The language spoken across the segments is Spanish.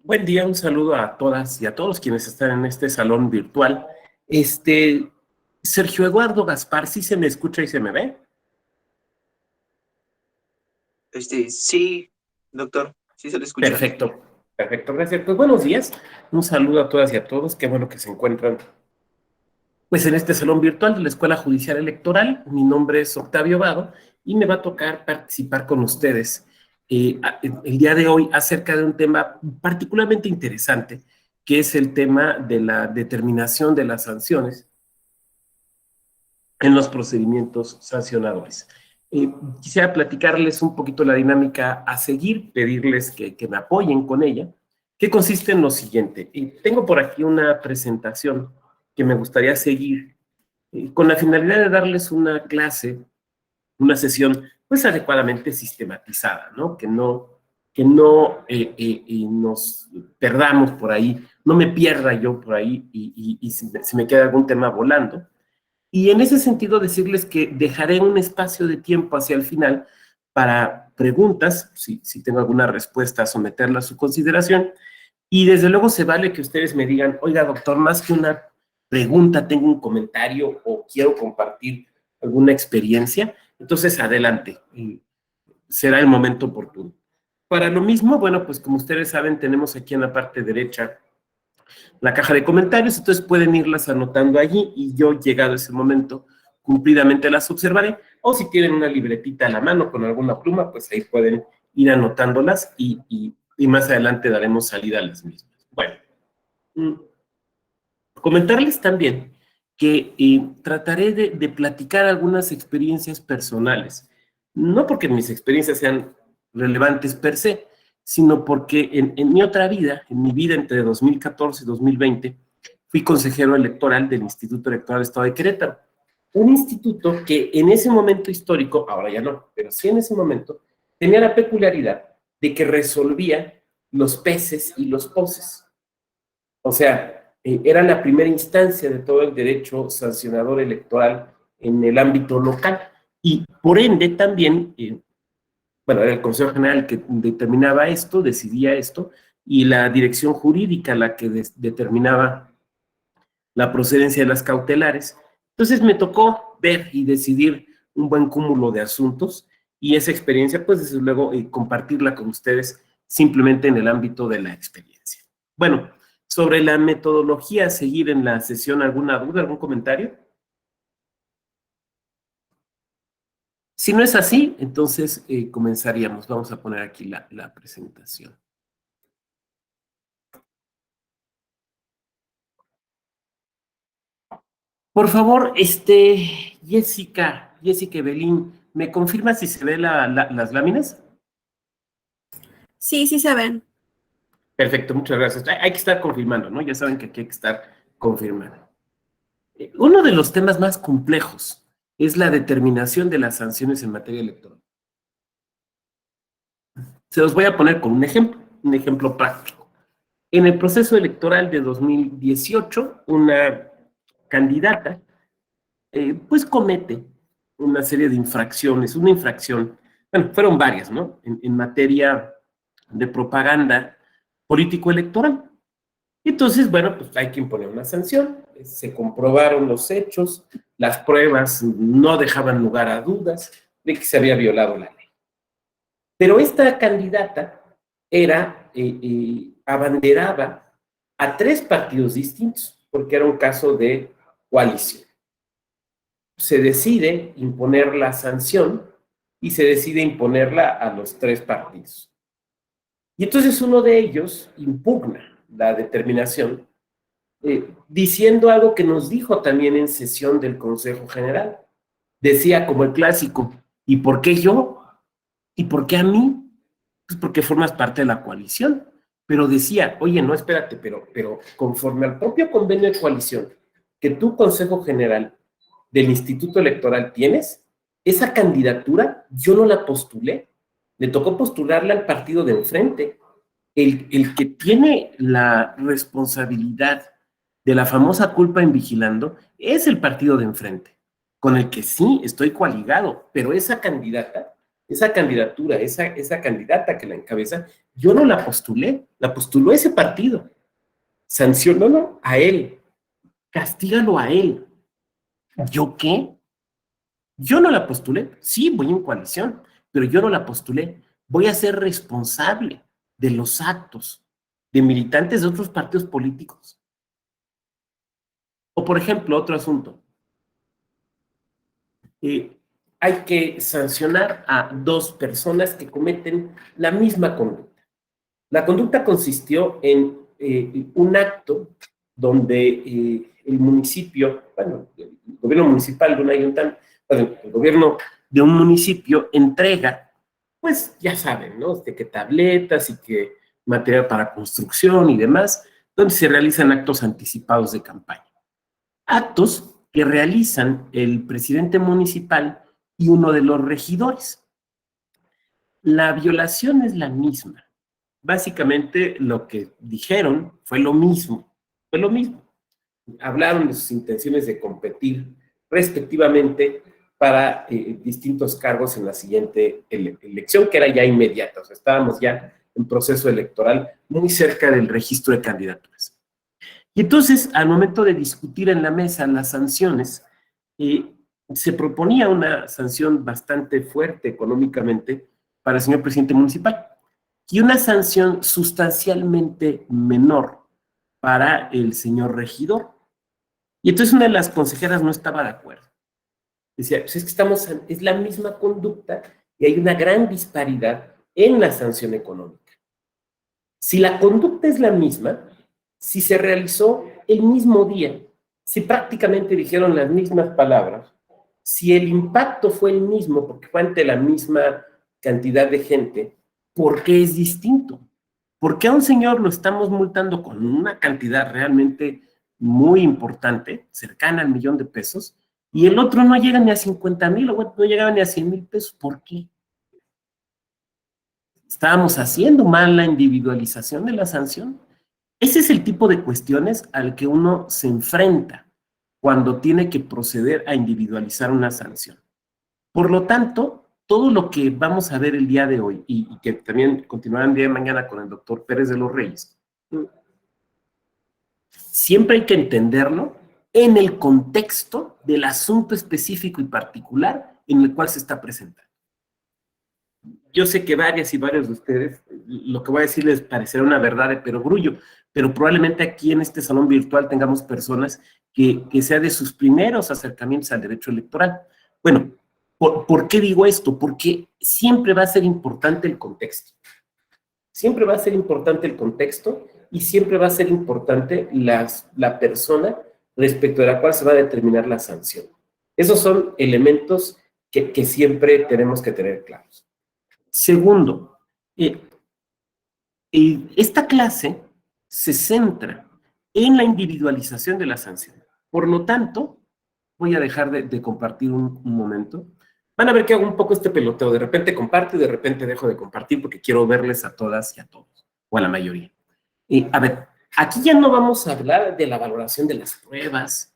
Buen día, un saludo a todas y a todos quienes están en este salón virtual. Este, Sergio Eduardo Gaspar, ¿sí se me escucha y se me ve? Sí, doctor, sí se le escucha. Perfecto, perfecto, gracias. Pues buenos días, un saludo a todas y a todos, qué bueno que se encuentran pues en este salón virtual de la Escuela Judicial Electoral. Mi nombre es Octavio Vado y me va a tocar participar con ustedes el día de hoy acerca de un tema particularmente interesante, que es el tema de la determinación de las sanciones en los procedimientos sancionadores. Quisiera platicarles un poquito la dinámica a seguir, pedirles que me apoyen con ella, que consiste en lo siguiente. Tengo por aquí una presentación que me gustaría seguir con la finalidad de darles una clase, una sesión pues adecuadamente sistematizada, ¿no? Que no nos perdamos por ahí, no me pierda yo por ahí y si me queda algún tema volando. Y en ese sentido decirles que dejaré un espacio de tiempo hacia el final para preguntas, si tengo alguna respuesta, someterla a su consideración. Y desde luego se vale que ustedes me digan, oiga, doctor, más que una pregunta, tengo un comentario o quiero compartir alguna experiencia. Entonces, adelante, será el momento oportuno. Para lo mismo, bueno, pues como ustedes saben, tenemos aquí en la parte derecha la caja de comentarios, entonces pueden irlas anotando allí y yo, llegado ese momento, cumplidamente las observaré, o si tienen una libretita a la mano con alguna pluma, pues ahí pueden ir anotándolas y más adelante daremos salida a las mismas. Bueno, comentarles también que trataré de platicar algunas experiencias personales, no porque mis experiencias sean relevantes per se, sino porque en mi otra vida, en mi vida entre 2014 y 2020, fui consejero electoral del Instituto Electoral del Estado de Querétaro, un instituto que en ese momento histórico, ahora ya no, pero sí en ese momento, tenía la peculiaridad de que resolvía los peces y los poses. O sea, era la primera instancia de todo el derecho sancionador electoral en el ámbito local y por ende también, bueno, era el Consejo General el que determinaba esto, decidía esto, y la dirección jurídica la que determinaba la procedencia de las cautelares. Entonces me tocó ver y decidir un buen cúmulo de asuntos y esa experiencia, pues desde luego, compartirla con ustedes simplemente en el ámbito de la experiencia. Bueno, sobre la metodología a seguir en la sesión, ¿alguna duda, algún comentario? Si no es así, entonces comenzaríamos. Vamos a poner aquí la presentación. Por favor, Jessica Evelyn, ¿me confirma si se ve las láminas? Sí, sí se ven. Perfecto, muchas gracias. Hay que estar confirmando, ¿no? Ya saben que aquí hay que estar confirmando. Uno de los temas más complejos es la determinación de las sanciones en materia electoral. Se los voy a poner con un ejemplo práctico. En el proceso electoral de 2018, una candidata pues comete una serie de infracciones, una infracción, bueno, fueron varias, ¿no? En materia de propaganda político-electoral. Entonces, bueno, pues hay que imponer una sanción. Se comprobaron los hechos, las pruebas no dejaban lugar a dudas de que se había violado la ley. Pero esta candidata abanderaba a tres partidos distintos, porque era un caso de coalición. Se decide imponer la sanción y se decide imponerla a los tres partidos. Y entonces uno de ellos impugna la determinación diciendo algo que nos dijo también en sesión del Consejo General. Decía como el clásico, ¿y por qué yo? ¿Y por qué a mí? Pues porque formas parte de la coalición. Pero decía, oye, no, espérate, pero conforme al propio convenio de coalición que tu Consejo General del Instituto Electoral tienes, esa candidatura yo no la postulé, le tocó postularla al partido de enfrente. El que tiene la responsabilidad de la famosa culpa en vigilando es el partido de enfrente, con el que sí estoy coaligado, pero esa candidatura, esa candidata que la encabeza, Yo no la postulé, la postuló ese partido. Sanciónalo a él, castígalo a él. ¿Yo qué? Yo no la postulé. Sí, voy en coalición, pero yo no la postulé. Voy a ser responsable de los actos de militantes de otros partidos políticos. O, por ejemplo, otro asunto. Hay que sancionar a dos personas que cometen la misma conducta. La conducta consistió en un acto donde el municipio, bueno, el gobierno municipal de un ayuntamiento, bueno, el gobierno de un municipio entrega, pues ya saben, ¿no? De que tabletas y que material para construcción y demás, donde se realizan actos anticipados de campaña. Actos que realizan el presidente municipal y uno de los regidores. La violación es la misma. Básicamente lo que dijeron fue lo mismo, Hablaron de sus intenciones de competir respectivamente para distintos cargos en la siguiente elección, que era ya inmediata, o sea, estábamos ya en proceso electoral muy cerca del registro de candidaturas. Y entonces, al momento de discutir en la mesa las sanciones, se proponía una sanción bastante fuerte económicamente para el señor presidente municipal y una sanción sustancialmente menor para el señor regidor. Y entonces una de las consejeras no estaba de acuerdo. Decía, pues es que es la misma conducta y hay una gran disparidad en la sanción económica. Si la conducta es la misma, si se realizó el mismo día, si prácticamente dijeron las mismas palabras, si el impacto fue el mismo porque fue ante la misma cantidad de gente, ¿por qué es distinto? ¿Por qué a un señor lo estamos multando con una cantidad realmente muy importante, cercana al $1,000,000, y el otro no llega ni a 50,000 o no llegaba ni a 100,000 pesos? ¿Por qué? ¿Estábamos haciendo mal la individualización de la sanción? Ese es el tipo de cuestiones al que uno se enfrenta cuando tiene que proceder a individualizar una sanción. Por lo tanto, todo lo que vamos a ver el día de hoy y que también continuará el día de mañana con el doctor Pérez de los Reyes, siempre hay que entenderlo en el contexto del asunto específico y particular en el cual se está presentando. Yo sé que varias y varios de ustedes, lo que voy a decir les parecerá una verdad de perogrullo, pero probablemente aquí en este salón virtual tengamos personas que sea de sus primeros acercamientos al derecho electoral. Bueno, ¿por qué digo esto? Porque siempre va a ser importante el contexto. Siempre va a ser importante el contexto y siempre va a ser importante la persona respecto de la cual se va a determinar la sanción. Esos son elementos que siempre tenemos que tener claros. Segundo, esta clase se centra en la individualización de la sanción. Por lo tanto, voy a dejar de compartir un momento. Van a ver que hago un poco este peloteo. De repente comparto y de repente dejo de compartir porque quiero verles a todas y a todos, o a la mayoría. A ver, aquí ya no vamos a hablar de la valoración de las pruebas,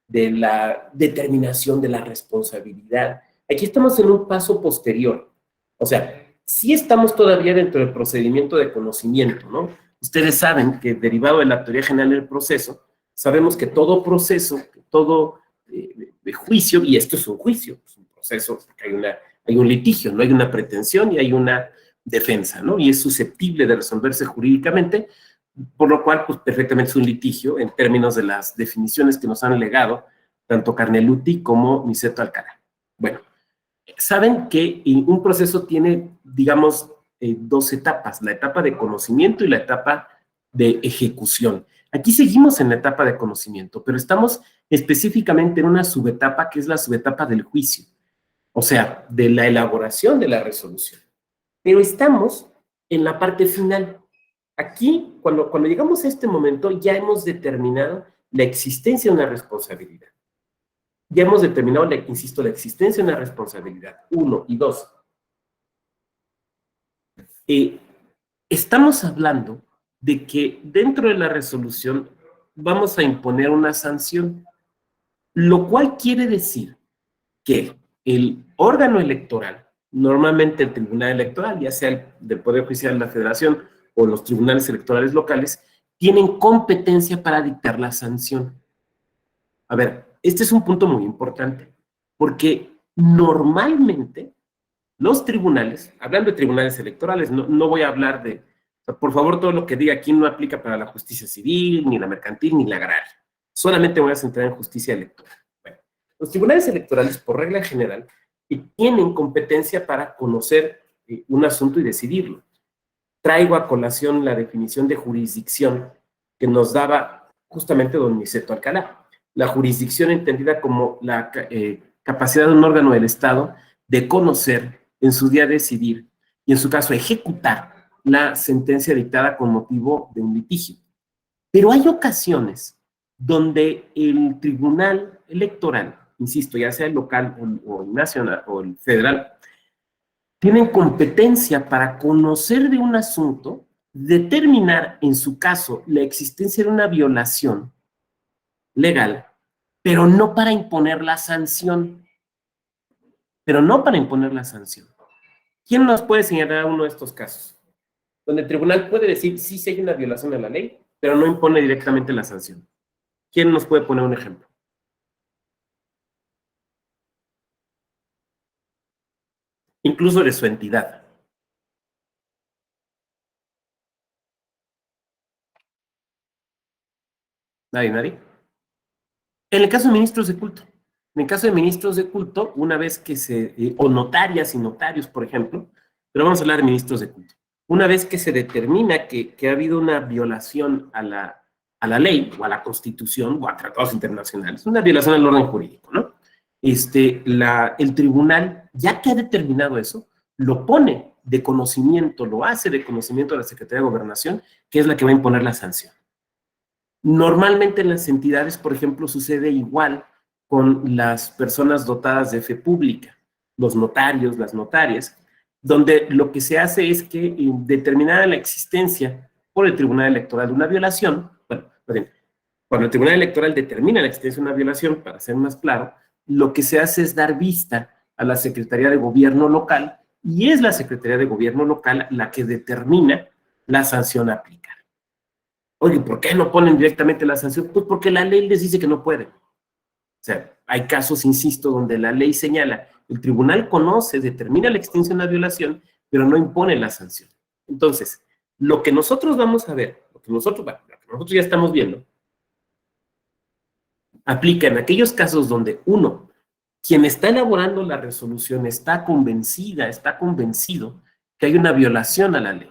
de la determinación de la responsabilidad. Aquí estamos en un paso posterior. O sea, sí estamos todavía dentro del procedimiento de conocimiento, ¿no? Ustedes saben que derivado de la teoría general del proceso, sabemos que todo proceso, todo de juicio, y esto es un juicio, es un proceso, porque hay un litigio, no hay una pretensión y hay una defensa, ¿no? Y es susceptible de resolverse jurídicamente, por lo cual, pues perfectamente es un litigio en términos de las definiciones que nos han legado tanto Carneluti como Niceto Alcalá. Bueno, saben que un proceso tiene, digamos, dos etapas, la etapa de conocimiento y la etapa de ejecución. Aquí seguimos en la etapa de conocimiento, pero estamos específicamente en una subetapa que es la subetapa del juicio, o sea, de la elaboración de la resolución. Pero estamos en la parte final. Aquí, cuando llegamos a este momento, ya hemos determinado la existencia de una responsabilidad. Ya hemos determinado, insisto, la existencia de una responsabilidad. 1 y 2. Estamos hablando de que dentro de la resolución vamos a imponer una sanción, lo cual quiere decir que el órgano electoral normalmente el Tribunal Electoral, ya sea el del Poder Judicial de la Federación o los tribunales electorales locales, tienen competencia para dictar la sanción. A ver, este es un punto muy importante, porque normalmente los tribunales, hablando de tribunales electorales, no voy a hablar de, o sea, por favor, todo lo que diga aquí no aplica para la justicia civil, ni la mercantil, ni la agraria. Solamente voy a centrar en justicia electoral. Bueno, los tribunales electorales, por regla general, tienen competencia para conocer un asunto y decidirlo. Traigo a colación la definición de jurisdicción que nos daba justamente don Niceto Alcalá. La jurisdicción entendida como la capacidad de un órgano del Estado de conocer, en su día decidir, y en su caso ejecutar la sentencia dictada con motivo de un litigio. Pero hay ocasiones donde el tribunal electoral, insisto, ya sea el local o el nacional o el federal, tienen competencia para conocer de un asunto, determinar en su caso la existencia de una violación legal, pero no para imponer la sanción. ¿Quién nos puede señalar uno de estos casos? Donde el tribunal puede decir sí, sí hay una violación de la ley, pero no impone directamente la sanción. ¿Quién nos puede poner un ejemplo? Incluso de su entidad. ¿Nadie? En el caso de ministros de culto. En el caso de ministros de culto, una vez que o notarias y notarios, por ejemplo, pero vamos a hablar de ministros de culto. Una vez que se determina que ha habido una violación a la ley, o a la Constitución, o a tratados internacionales, una violación al orden jurídico, ¿no? El tribunal, ya que ha determinado eso, lo pone de conocimiento, lo hace de conocimiento a la Secretaría de Gobernación, que es la que va a imponer la sanción. Normalmente en las entidades, por ejemplo, sucede igual con las personas dotadas de fe pública, los notarios, las notarias, donde lo que se hace es que determinada la existencia por el Tribunal Electoral de una violación, bueno, cuando el Tribunal Electoral determina la existencia de una violación, para ser más claro, lo que se hace es dar vista a la Secretaría de Gobierno local, y es la Secretaría de Gobierno local la que determina la sanción a aplicar. Oye, ¿por qué no ponen directamente la sanción? Pues porque la ley les dice que no pueden. O sea, hay casos, insisto, donde la ley señala, el tribunal conoce, determina la extinción de la violación, pero no impone la sanción. Entonces, lo que nosotros vamos a ver, lo que nosotros ya estamos viendo, aplica en aquellos casos donde, uno, quien está elaborando la resolución está convencida, está convencido que hay una violación a la ley.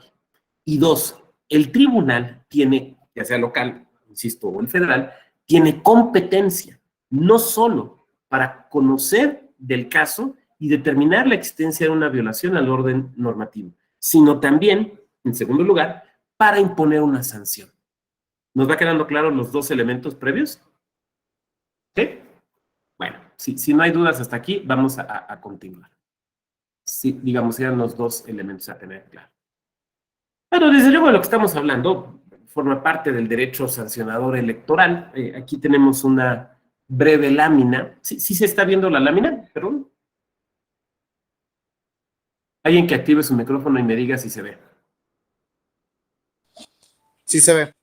Y dos, el tribunal tiene, ya sea local, insisto, o el federal, tiene competencia, no solo para conocer del caso y determinar la existencia de una violación al orden normativo, sino también, en segundo lugar, para imponer una sanción. ¿Nos va quedando claro los dos elementos previos? ¿Sí? Bueno, si no hay dudas hasta aquí, vamos a continuar. Sí, digamos, eran los dos elementos a tener claro. Bueno, desde luego de lo que estamos hablando forma parte del derecho sancionador electoral. Aquí tenemos una breve lámina. ¿Sí se está viendo la lámina? Perdón. Alguien que active su micrófono y me diga si se ve. Sí se ve.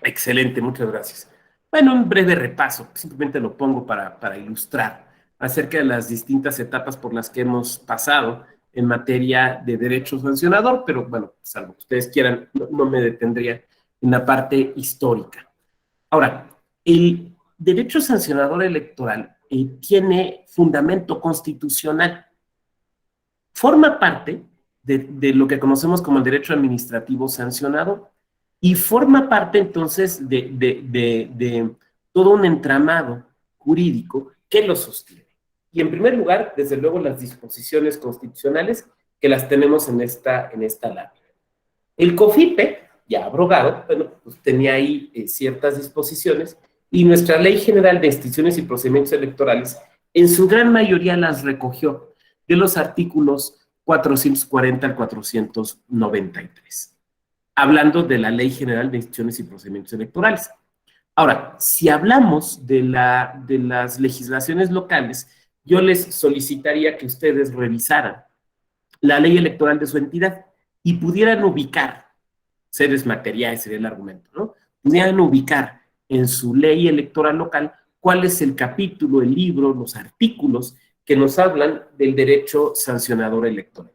Excelente, muchas gracias. Bueno, un breve repaso, simplemente lo pongo para ilustrar acerca de las distintas etapas por las que hemos pasado en materia de derecho sancionador, pero bueno, salvo que ustedes quieran, no me detendría en la parte histórica. Ahora, el derecho sancionador electoral tiene fundamento constitucional. Forma parte de lo que conocemos como el derecho administrativo sancionador y forma parte entonces de todo un entramado jurídico que lo sostiene. Y en primer lugar, desde luego, las disposiciones constitucionales que las tenemos en esta lámina. El COFIPE, ya abrogado, bueno, pues tenía ahí ciertas disposiciones y nuestra Ley General de Instituciones y Procedimientos Electorales en su gran mayoría las recogió de los artículos 440 al 493, hablando de la Ley General de Instituciones y Procedimientos Electorales. Ahora, si hablamos de las legislaciones locales, yo les solicitaría que ustedes revisaran la ley electoral de su entidad y pudieran ubicar, seres materiales sería el argumento, ¿no? Pudieran ubicar en su ley electoral local cuál es el capítulo, el libro, los artículos que nos hablan del derecho sancionador electoral.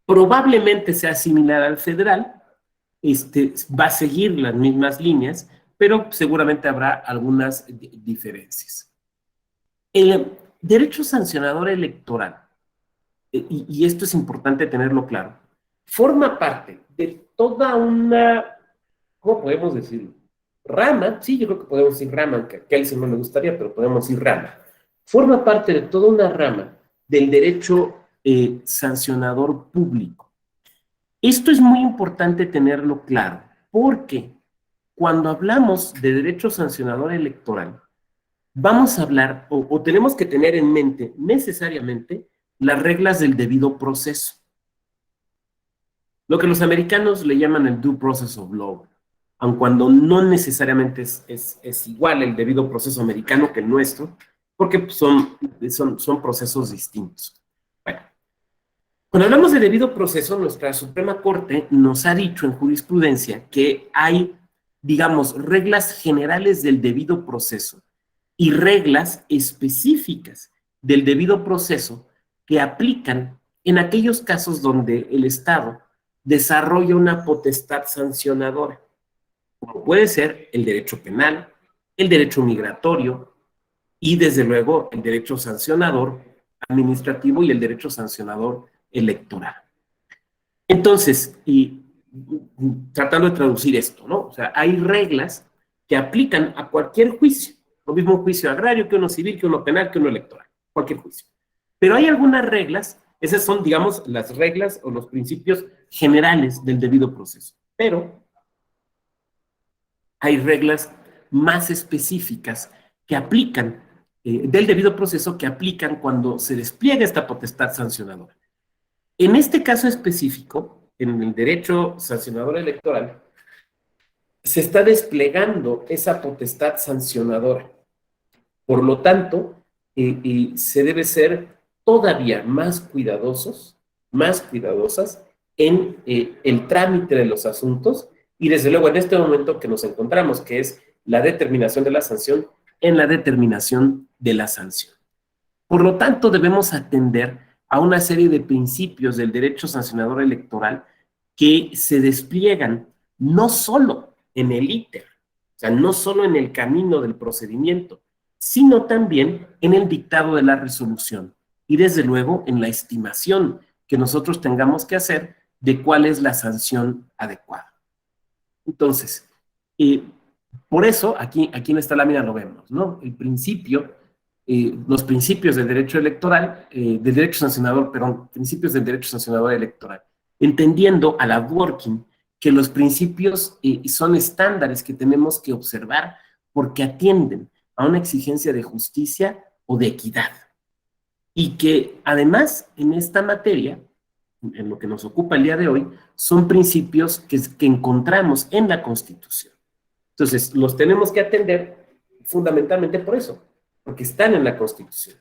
Probablemente sea similar al federal, va a seguir las mismas líneas, pero seguramente habrá algunas diferencias. El derecho sancionador electoral, y esto es importante tenerlo claro, forma parte de toda una, ¿cómo podemos decirlo? Rama, sí, yo creo que podemos decir rama, aunque a Kelsen no le gustaría, pero podemos decir rama. Forma parte de toda una rama del derecho sancionador público. Esto es muy importante tenerlo claro, porque cuando hablamos de derecho sancionador electoral, vamos a hablar o tenemos que tener en mente necesariamente las reglas del debido proceso. Lo que los americanos le llaman el due process of law, aun cuando no necesariamente es igual el debido proceso americano que el nuestro, porque son procesos distintos. Bueno, cuando hablamos de debido proceso, nuestra Suprema Corte nos ha dicho en jurisprudencia que hay, digamos, reglas generales del debido proceso y reglas específicas del debido proceso que aplican en aquellos casos donde el Estado desarrolla una potestad sancionadora, como puede ser el derecho penal, el derecho migratorio y, desde luego, el derecho sancionador administrativo y el derecho sancionador electoral. Entonces, y tratando de traducir esto, ¿no? O sea, hay reglas que aplican a cualquier juicio, lo mismo un juicio agrario que uno civil, que uno penal, que uno electoral, cualquier juicio. Pero hay algunas reglas, esas son, digamos, las reglas o los principios generales del debido proceso. Pero hay reglas más específicas que aplican, del debido proceso, que aplican cuando se despliega esta potestad sancionadora. En este caso específico, en el derecho sancionador electoral, se está desplegando esa potestad sancionadora. Por lo tanto, se debe ser todavía más cuidadosos, más cuidadosas en el trámite de los asuntos y, desde luego, en este momento que nos encontramos, que es la determinación de la sanción, en la determinación de la sanción. Por lo tanto, debemos atender a una serie de principios del derecho sancionador electoral que se despliegan no solo en el íter, o sea, no solo en el camino del procedimiento, sino también en el dictado de la resolución y, desde luego, en la estimación que nosotros tengamos que hacer de cuál es la sanción adecuada. Entonces, por eso, aquí en esta lámina lo vemos, ¿no? El principio, los principios del derecho electoral, del derecho sancionador, perdón, principios del derecho sancionador electoral, entendiendo a la Dworkin que los principios son estándares que tenemos que observar porque atienden a una exigencia de justicia o de equidad. Y que además en esta materia, en lo que nos ocupa el día de hoy, son principios que encontramos en la Constitución. Entonces, los tenemos que atender fundamentalmente por eso, porque están en la Constitución.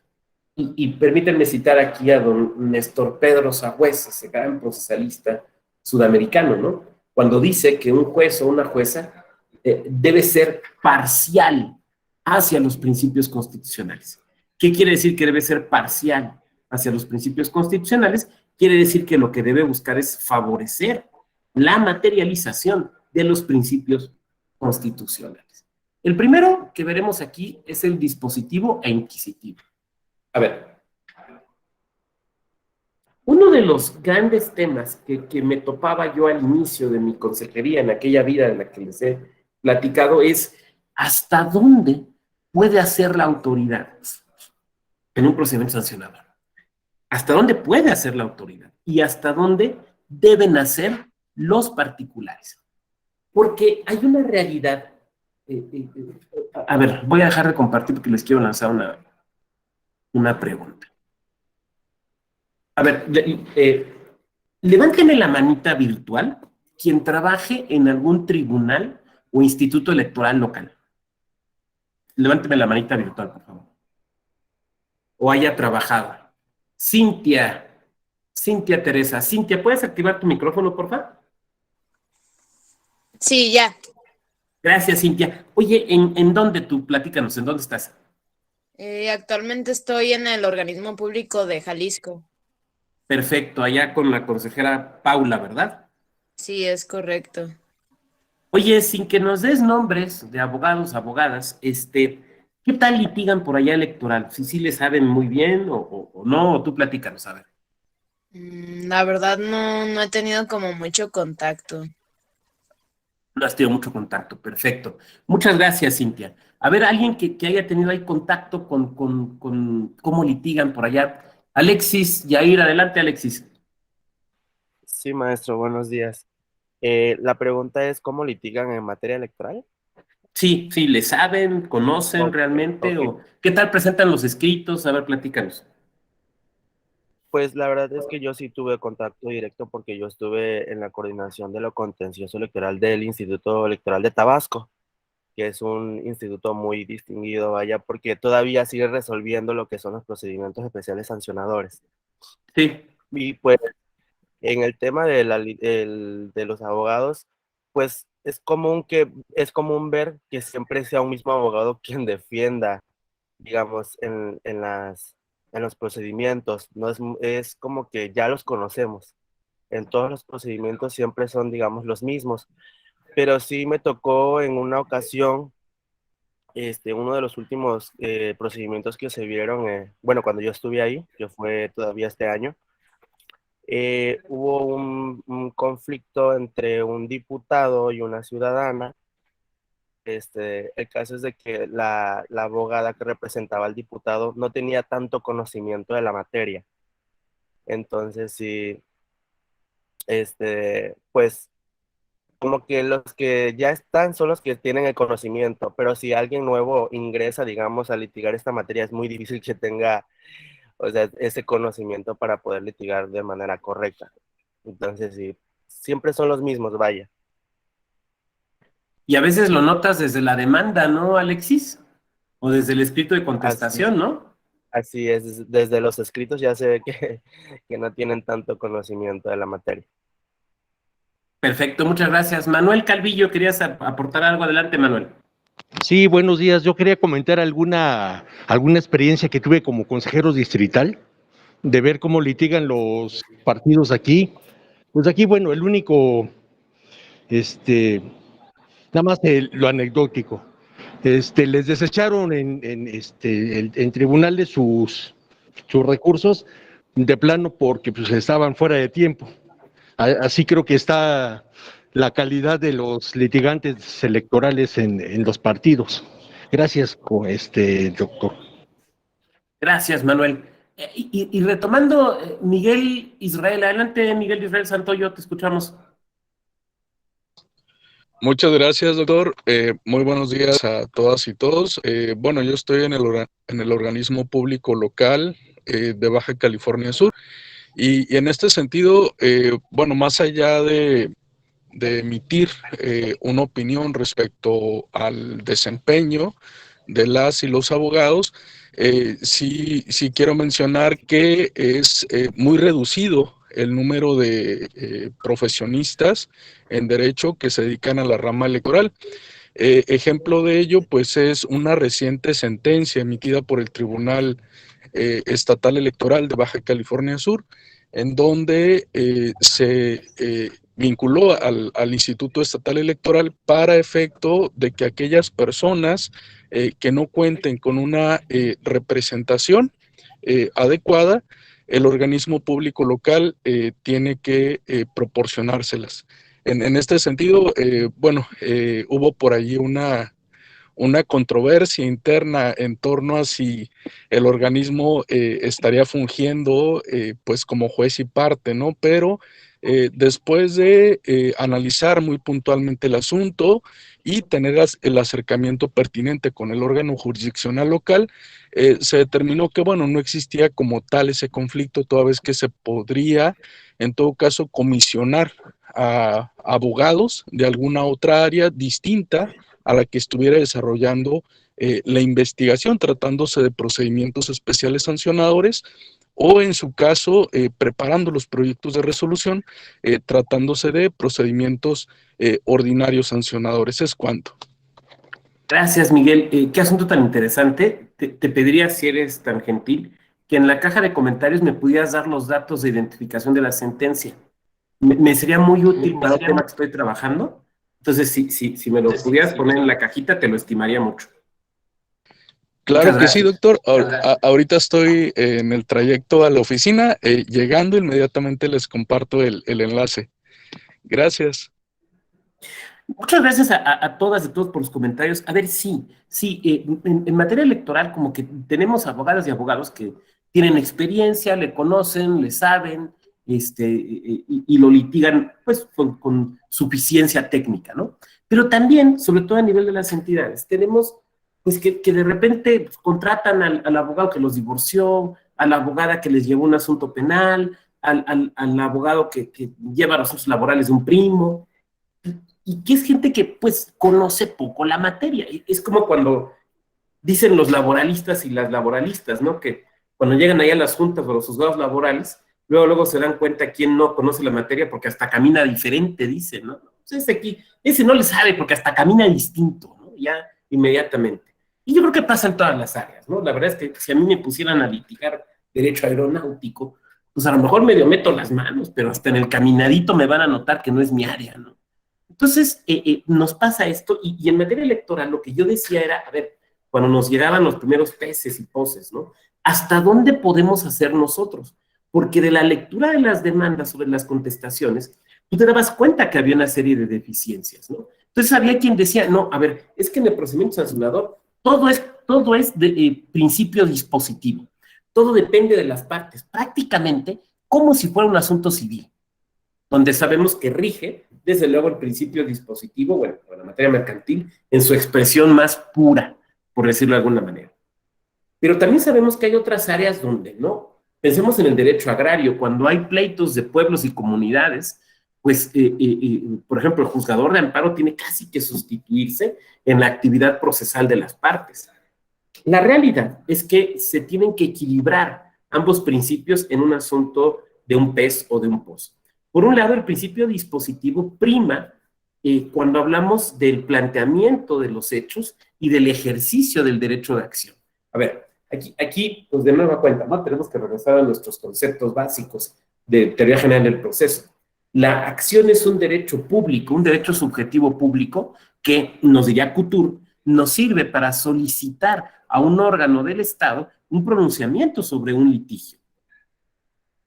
Y permítanme citar aquí a don Néstor Pedro Sagüesa, ese gran procesalista sudamericano, ¿no? Cuando dice que un juez o una jueza debe ser parcial hacia los principios constitucionales. ¿Qué quiere decir que debe ser parcial hacia los principios constitucionales? Quiere decir que lo que debe buscar es favorecer la materialización de los principios constitucionales. El primero que veremos aquí es el dispositivo e inquisitivo. A ver, uno de los grandes temas que me topaba yo al inicio de mi consejería, en aquella vida en la que les he platicado, es hasta dónde puede hacer la autoridad en un procedimiento sancionador. ¿Hasta dónde puede hacer la autoridad? Y hasta dónde deben hacer los particulares. Porque hay una realidad. A ver, voy a dejar de compartir porque les quiero lanzar una pregunta. A ver, levánteme la manita virtual quien trabaje en algún tribunal o instituto electoral local. Levánteme la manita virtual, por favor. o haya trabajado. Cintia, Cintia Teresa. Cintia, ¿puedes activar tu micrófono, por favor? Sí, ya. Gracias, Cintia. Oye, ¿en dónde tú? Platícanos, ¿en dónde estás? Actualmente estoy en el organismo público de Jalisco. Perfecto, allá con la consejera Paula, ¿verdad? Sí, es correcto. Oye, sin que nos des nombres de abogados, abogadas, ¿qué tal litigan por allá electoral? Si sí le saben muy bien o no, o tú platícanos, a ver. La verdad no he tenido como mucho contacto. No has tenido mucho contacto, perfecto. Muchas gracias, Cintia. A ver, alguien que haya tenido ahí contacto con cómo litigan por allá. Alexis, Yair, adelante, Alexis. Sí, maestro, buenos días. La pregunta es, ¿cómo litigan en materia electoral? Sí, sí, ¿le saben, conocen Ok, realmente ok. o qué tal presentan los escritos? A ver, platícanos. Pues la verdad es que yo sí tuve contacto directo porque yo estuve en la coordinación de lo contencioso electoral del Instituto Electoral de Tabasco, que es un instituto muy distinguido, vaya, porque todavía sigue resolviendo lo que son los procedimientos especiales sancionadores. Sí, Y pues en el tema de, de los abogados, pues es común ver que siempre sea un mismo abogado quien defienda, digamos, en los procedimientos. No es como que ya los conocemos. En todos los procedimientos siempre son, digamos, los mismos. Pero sí me tocó en una ocasión, uno de los últimos procedimientos que se vieron, bueno, cuando yo estuve ahí, que fue todavía este año, hubo un conflicto entre un diputado y una ciudadana. El caso es de que la abogada que representaba al diputado no tenía tanto conocimiento de la materia. Entonces, sí, pues como que los que ya están son los que tienen el conocimiento, pero si alguien nuevo ingresa, digamos, a litigar esta materia, es muy difícil que tenga, o sea, ese conocimiento para poder litigar de manera correcta. Entonces, sí, siempre son los mismos, vaya. y a veces lo notas desde la demanda, ¿no, Alexis? O desde el escrito de Así, contestación, ¿no? así es, desde los escritos ya se ve que, que no tienen tanto conocimiento de la materia. Perfecto, muchas gracias. Manuel Calvillo, ¿querías aportar algo? Adelante, Manuel. Sí, buenos días. Yo quería comentar alguna experiencia que tuve como consejero distrital, de ver cómo litigan los partidos aquí. Pues aquí, bueno, el único, este, nada más lo anecdótico. Les desecharon en tribunales sus recursos de plano porque pues estaban fuera de tiempo. Así creo que está la calidad de los litigantes electorales en los partidos. Gracias, doctor. Gracias, Manuel. Y retomando, Miguel Israel, adelante, Miguel Israel Santoyo, te escuchamos. Muchas gracias, doctor. Muy buenos días a todas y todos. Bueno, yo estoy en el organismo público local de Baja California Sur y en este sentido, bueno, más allá de emitir una opinión respecto al desempeño de las y los abogados, sí quiero mencionar que es muy reducido el número de profesionistas en derecho que se dedican a la rama electoral. Ejemplo de ello, pues es una reciente sentencia emitida por el Tribunal Estatal Electoral de Baja California Sur, en donde se vinculó al Instituto Estatal Electoral para efecto de que aquellas personas que no cuenten con una representación adecuada, el organismo público local tiene que proporcionárselas. En este sentido, bueno, hubo por allí una controversia interna en torno a si el organismo estaría fungiendo pues como juez y parte, ¿no? Pero después de analizar muy puntualmente el asunto y tener el acercamiento pertinente con el órgano jurisdiccional local, se determinó que, bueno, no existía como tal ese conflicto, toda vez que se podría, en todo caso, comisionar a abogados de alguna otra área distinta a la que estuviera desarrollando la investigación tratándose de procedimientos especiales sancionadores, o en su caso, preparando los proyectos de resolución tratándose de procedimientos ordinarios sancionadores. ¿Es cuánto? Gracias, Miguel. Qué asunto tan interesante. Te pediría, si eres tan gentil, que en la caja de comentarios me pudieras dar los datos de identificación de la sentencia. Me sería muy útil para el tema que estoy trabajando. Entonces, si me lo pudieras poner en la cajita, te lo estimaría mucho. Claro Muchas que sí, gracias. doctor. Ahorita estoy en el trayecto a la oficina. Llegando, inmediatamente les comparto el enlace. Gracias. Muchas gracias a todas y todos por los comentarios. A ver, sí, en materia electoral como que tenemos abogadas y abogados que tienen experiencia, le conocen, le saben, y lo litigan pues con suficiencia técnica, ¿no? Pero también, sobre todo a nivel de las entidades, tenemos pues que de repente pues, contratan al abogado que los divorció, a la abogada que les llevó un asunto penal, al abogado que lleva los asuntos laborales de un primo, y que es gente que pues conoce poco la materia. Es como cuando dicen los laboralistas y las laboralistas, ¿no? Que cuando llegan ahí a las juntas o los juzgados laborales, luego se dan cuenta quién no conoce la materia porque hasta camina diferente, dicen, ¿no? Entonces aquí, ese no le sabe porque hasta camina distinto, ¿no? Ya inmediatamente. Y yo creo que pasa en todas las áreas, ¿no? La verdad es que si a mí me pusieran a litigar derecho aeronáutico, pues a lo mejor medio meto las manos, pero hasta en el caminadito me van a notar que no es mi área, ¿no? Entonces, nos pasa esto, y en materia electoral lo que yo decía era, a ver, cuando nos llegaban los primeros peces y poses, ¿no? ¿Hasta dónde podemos hacer nosotros? Porque de la lectura de las demandas sobre las contestaciones, tú te dabas cuenta que había una serie de deficiencias, ¿no? Entonces había quien decía, no, a ver, es que en el procedimiento sancionador todo es de principio dispositivo, todo depende de las partes, prácticamente como si fuera un asunto civil, donde sabemos que rige, desde luego, el principio dispositivo, bueno, la materia mercantil, en su expresión más pura, por decirlo de alguna manera. Pero también sabemos que hay otras áreas donde, ¿no? Pensemos en el derecho agrario, cuando hay pleitos de pueblos y comunidades, pues, por ejemplo, el juzgador de amparo tiene casi que sustituirse en la actividad procesal de las partes. La realidad es que se tienen que equilibrar ambos principios en un asunto de un pez o de un pozo. Por un lado, el principio dispositivo prima cuando hablamos del planteamiento de los hechos y del ejercicio del derecho de acción. A ver, aquí pues de nueva cuenta, ¿no? Tenemos que regresar a nuestros conceptos básicos de teoría general del proceso. La acción es un derecho público, un derecho subjetivo público que, nos diría Couture, nos sirve para solicitar a un órgano del Estado un pronunciamiento sobre un litigio.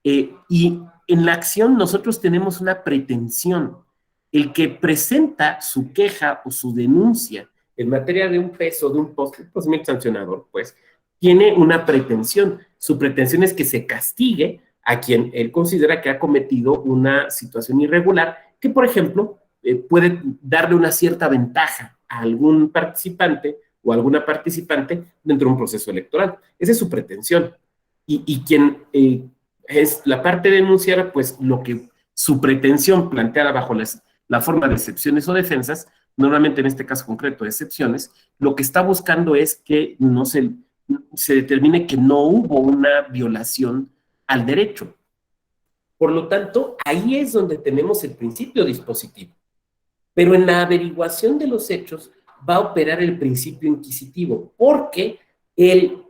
Y en la acción nosotros tenemos una pretensión. El que presenta su queja o su denuncia en materia de un peso, de un procedimiento sancionador, pues, tiene una pretensión. Su pretensión es que se castigue a quien él considera que ha cometido una situación irregular, que, por ejemplo, puede darle una cierta ventaja a algún participante o a alguna participante dentro de un proceso electoral. Esa es su pretensión. Y quien es la parte denunciada, pues lo que su pretensión planteada bajo la forma de excepciones o defensas, normalmente en este caso concreto de excepciones, lo que está buscando es que no se determine que no hubo una violación al derecho. Por lo tanto, ahí es donde tenemos el principio dispositivo. Pero en la averiguación de los hechos va a operar el principio inquisitivo, porque el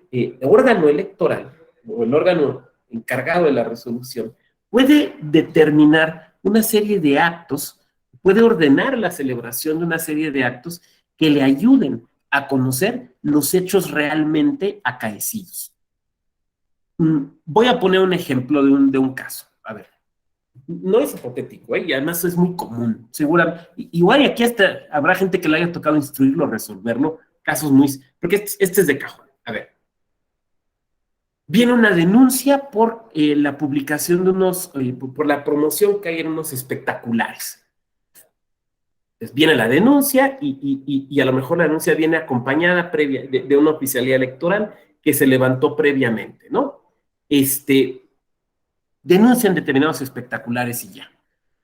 órgano electoral, o el órgano encargado de la resolución, puede determinar una serie de actos, puede ordenar la celebración de una serie de actos que le ayuden a conocer los hechos realmente acaecidos. Voy a poner un ejemplo de un caso. A ver, no es hipotético, y además es muy común. Seguramente, igual aquí hasta habrá gente que le haya tocado instruirlo, resolverlo, casos muy... Porque este es de cajón. A ver, viene una denuncia por la publicación de unos, por la promoción que hay en unos espectaculares. Entonces viene la denuncia y a lo mejor la denuncia viene acompañada previa de una oficialía electoral que se levantó previamente, ¿no? Denuncian determinados espectaculares y ya.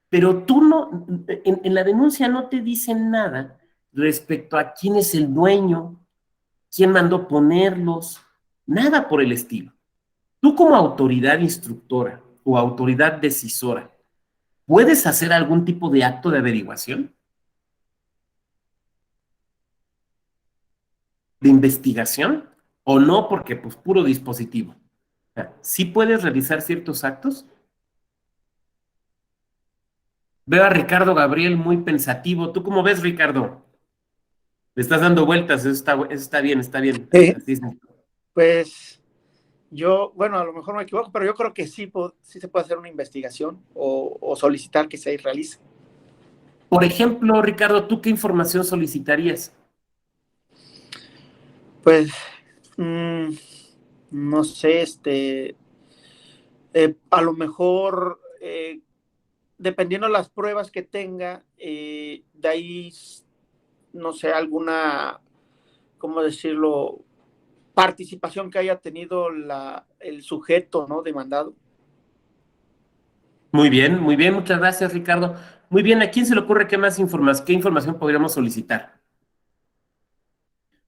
Pero tú no, en la denuncia no te dicen nada respecto a quién es el dueño, quién mandó ponerlos, nada por el estilo. Tú como autoridad instructora o autoridad decisora, ¿puedes hacer algún tipo de acto de averiguación? ¿De investigación? ¿O no? Porque pues puro dispositivo. ¿Sí puedes realizar ciertos actos? Veo a Ricardo Gabriel muy pensativo. ¿Tú cómo ves, Ricardo? Le estás dando vueltas, eso está bien, está bien. Así es. Pues yo, bueno, a lo mejor me equivoco, pero yo creo que sí, sí se puede hacer una investigación o solicitar que se realice. Por ejemplo, Ricardo, ¿tú qué información solicitarías? Pues, no sé, a lo mejor, dependiendo de las pruebas que tenga, de ahí, no sé, alguna, ¿cómo decirlo? Participación que haya tenido el sujeto, ¿no? Demandado. Muy bien, muchas gracias, Ricardo. Muy bien, ¿a quién se le ocurre qué información podríamos solicitar?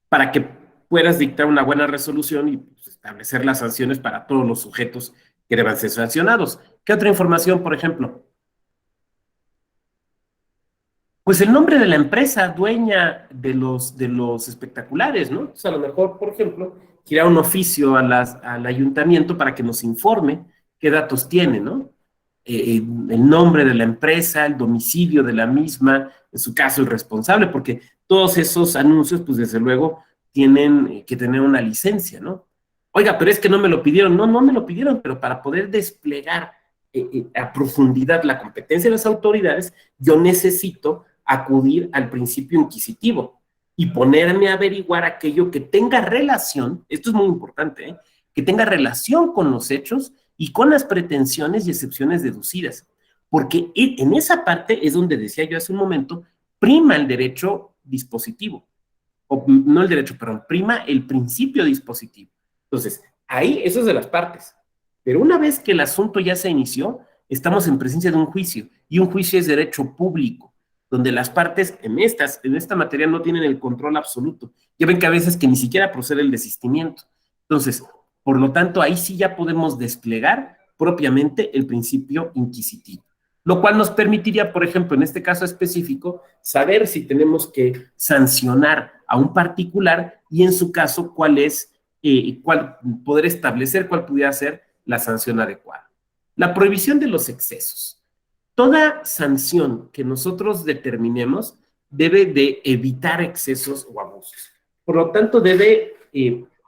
Para que puedas dictar una buena resolución y pues, establecer las sanciones para todos los sujetos que deban ser sancionados. ¿Qué otra información, por ejemplo? Pues el nombre de la empresa dueña de los espectaculares, ¿no? Entonces, a lo mejor, por ejemplo, quiera un oficio al ayuntamiento para que nos informe qué datos tiene, ¿no? El nombre de la empresa, el domicilio de la misma, en su caso el responsable, porque todos esos anuncios, pues desde luego, tienen que tener una licencia, ¿no? Oiga, pero es que no me lo pidieron. No, no me lo pidieron, pero para poder desplegar a profundidad la competencia de las autoridades, yo necesito acudir al principio inquisitivo y ponerme a averiguar aquello que tenga relación, esto es muy importante, ¿eh? Que tenga relación con los hechos y con las pretensiones y excepciones deducidas, porque en esa parte es donde decía yo hace un momento, prima el derecho dispositivo, o no el derecho, perdón, prima el principio dispositivo. Entonces, ahí, eso es de las partes, pero una vez que el asunto ya se inició, estamos en presencia de un juicio, y un juicio es derecho público, donde las partes en esta materia no tienen el control absoluto. Ya ven que a veces que ni siquiera procede el desistimiento. Entonces, por lo tanto, ahí sí ya podemos desplegar propiamente el principio inquisitivo, lo cual nos permitiría, por ejemplo, en este caso específico, saber si tenemos que sancionar a un particular y en su caso poder establecer cuál pudiera ser la sanción adecuada. La prohibición de los excesos. Toda sanción que nosotros determinemos debe de evitar excesos o abusos. Por lo tanto, debe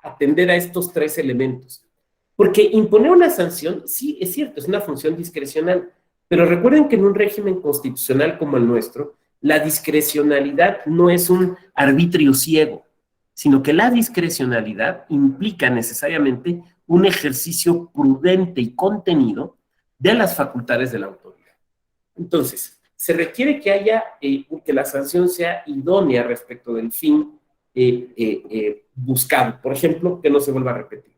atender a estos tres elementos. Porque imponer una sanción, sí, es cierto, es una función discrecional, pero recuerden que en un régimen constitucional como el nuestro, la discrecionalidad no es un arbitrio ciego, sino que la discrecionalidad implica necesariamente un ejercicio prudente y contenido de las facultades de la autoridad. Entonces, se requiere que haya, que la sanción sea idónea respecto del fin buscado. Por ejemplo, que no se vuelva a repetir.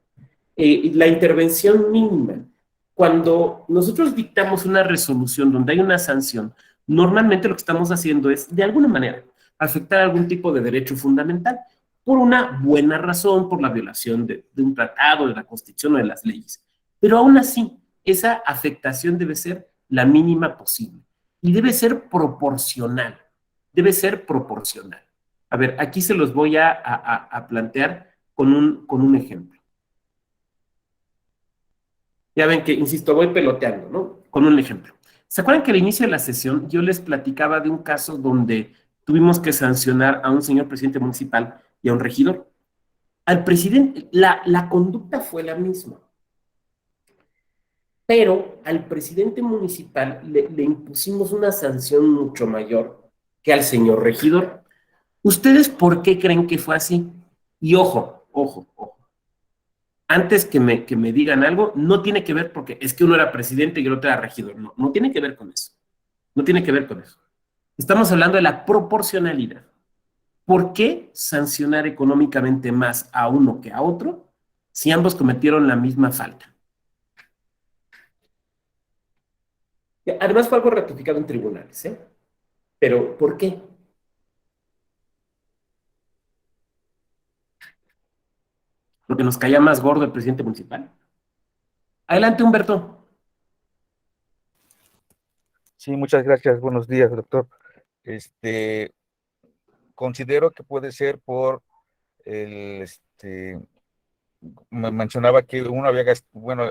La intervención mínima. Cuando nosotros dictamos una resolución donde hay una sanción, normalmente lo que estamos haciendo es, de alguna manera, afectar algún tipo de derecho fundamental por una buena razón, por la violación de un tratado, de la Constitución o de las leyes. Pero aún así, esa afectación debe ser la mínima posible y debe ser proporcional. Debe ser proporcional. A ver, aquí se los voy a plantear con un ejemplo. Ya ven que, insisto, voy peloteando, ¿no? Con un ejemplo. ¿Se acuerdan que al inicio de la sesión yo les platicaba de un caso donde tuvimos que sancionar a un señor presidente municipal y a un regidor? Al presidente, la conducta fue la misma, pero al presidente municipal le impusimos una sanción mucho mayor que al señor regidor. ¿Ustedes por qué creen que fue así? Y ojo, ojo, ojo. Antes que me digan algo, no tiene que ver porque es que uno era presidente y el otro era regidor. No, no tiene que ver con eso. No tiene que ver con eso. Estamos hablando de la proporcionalidad. ¿Por qué sancionar económicamente más a uno que a otro si ambos cometieron la misma falta? Además fue algo ratificado en tribunales, ¿eh? Pero, ¿por qué? porque nos caía más gordo el presidente municipal. Adelante, Humberto. Sí, muchas gracias. Buenos días, doctor. Considero que puede ser por el, me mencionaba que uno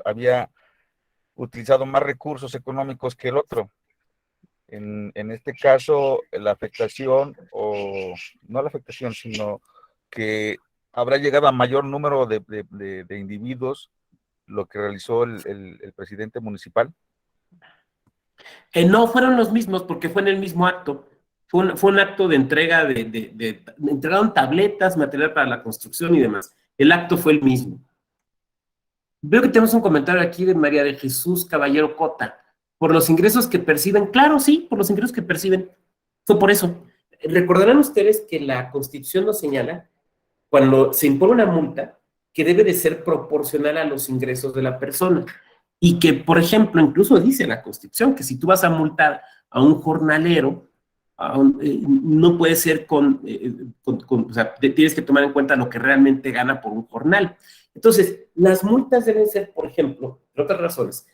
había utilizado más recursos económicos que el otro. En este caso, la afectación, o no la afectación, sino que habrá llegado a mayor número de individuos lo que realizó el presidente municipal. No fueron los mismos porque fue en el mismo acto. Fue un acto de entrega entregaron tabletas, material para la construcción y demás. El acto fue el mismo. Veo que tenemos un comentario aquí de María de Jesús Caballero Cota. Por los ingresos que perciben. Claro, sí, por los ingresos que perciben. Fue por eso. Recordarán ustedes que la Constitución nos señala, cuando se impone una multa, que debe de ser proporcional a los ingresos de la persona. Y que, por ejemplo, incluso dice la Constitución que si tú vas a multar a un jornalero, no puede ser o sea, tienes que tomar en cuenta lo que realmente gana por un jornal. Entonces, las multas deben ser, por ejemplo, por otras razones,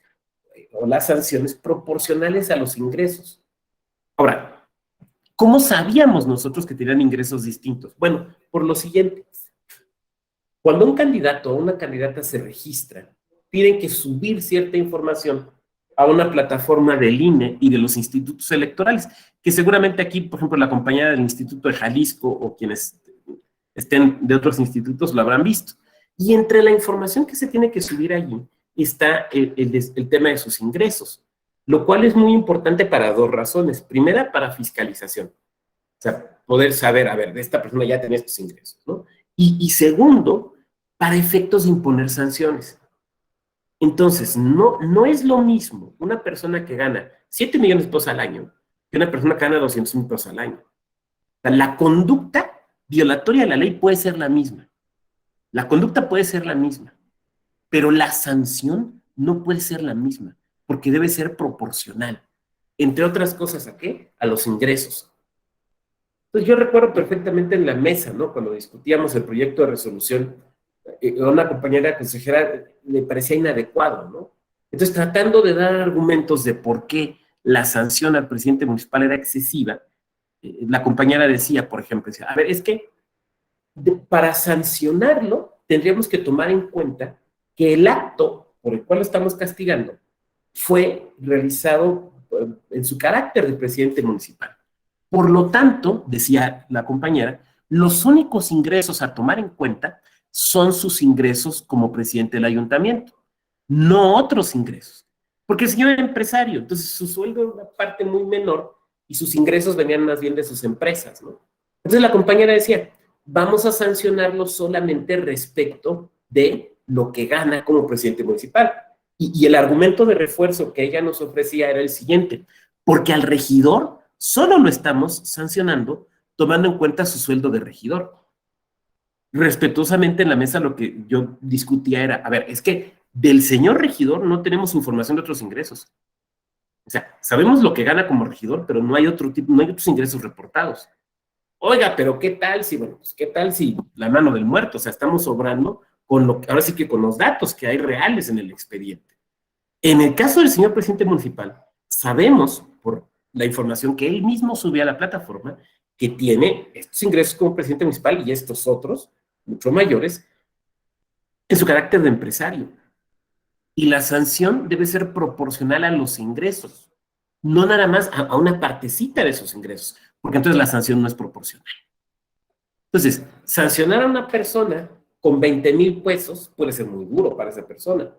o las sanciones proporcionales a los ingresos. Ahora, ¿cómo sabíamos nosotros que tenían ingresos distintos? Bueno, por lo siguiente. Cuando un candidato o una candidata se registra, tienen que subir cierta información a una plataforma del INE y de los institutos electorales, que seguramente aquí, por ejemplo, la compañera del Instituto de Jalisco o quienes estén de otros institutos lo habrán visto. Y entre la información que se tiene que subir allí está el tema de sus ingresos, lo cual es muy importante para dos razones. Primera, para fiscalización. O sea, poder saber, a ver, de esta persona ya tenía estos ingresos, ¿no? Y segundo, para efectos de imponer sanciones. Entonces, no es lo mismo una persona que gana 7 millones de pesos al año que una persona que gana 200,000 pesos al año. O sea, la conducta violatoria de la ley puede ser la misma. La conducta puede ser la misma, pero la sanción no puede ser la misma, porque debe ser proporcional. Entre otras cosas, ¿a qué? A los ingresos. Entonces, yo recuerdo perfectamente en la mesa, ¿no? Cuando discutíamos el proyecto de resolución, a una compañera consejera le parecía inadecuado, ¿no? Entonces, tratando de dar argumentos de por qué la sanción al presidente municipal era excesiva, la compañera decía, por ejemplo, decía, a ver, es que para sancionarlo tendríamos que tomar en cuenta que el acto por el cual lo estamos castigando fue realizado en su carácter de presidente municipal. Por lo tanto, decía la compañera, los únicos ingresos a tomar en cuenta son sus ingresos como presidente del ayuntamiento, no otros ingresos. Porque el señor era empresario, entonces su sueldo era una parte muy menor y sus ingresos venían más bien de sus empresas, ¿no? Entonces la compañera decía, vamos a sancionarlo solamente respecto de lo que gana como presidente municipal. Y el argumento de refuerzo que ella nos ofrecía era el siguiente, porque al regidor solo lo estamos sancionando tomando en cuenta su sueldo de regidor. Respetuosamente en la mesa lo que yo discutía era, a ver, es que del señor regidor no tenemos información de otros ingresos. O sea, sabemos lo que gana como regidor, pero no hay otros ingresos reportados. Oiga, pero ¿qué tal si, bueno, pues qué tal si la mano del muerto? O sea, estamos obrando con ahora sí que con los datos que hay reales en el expediente. En el caso del señor presidente municipal, sabemos por la información que él mismo subía a la plataforma que tiene estos ingresos como presidente municipal y estos otros, mucho mayores, en su carácter de empresario. Y la sanción debe ser proporcional a los ingresos, no nada más a una partecita de esos ingresos, porque entonces la sanción no es proporcional. Entonces, sancionar a una persona con 20,000 pesos puede ser muy duro para esa persona,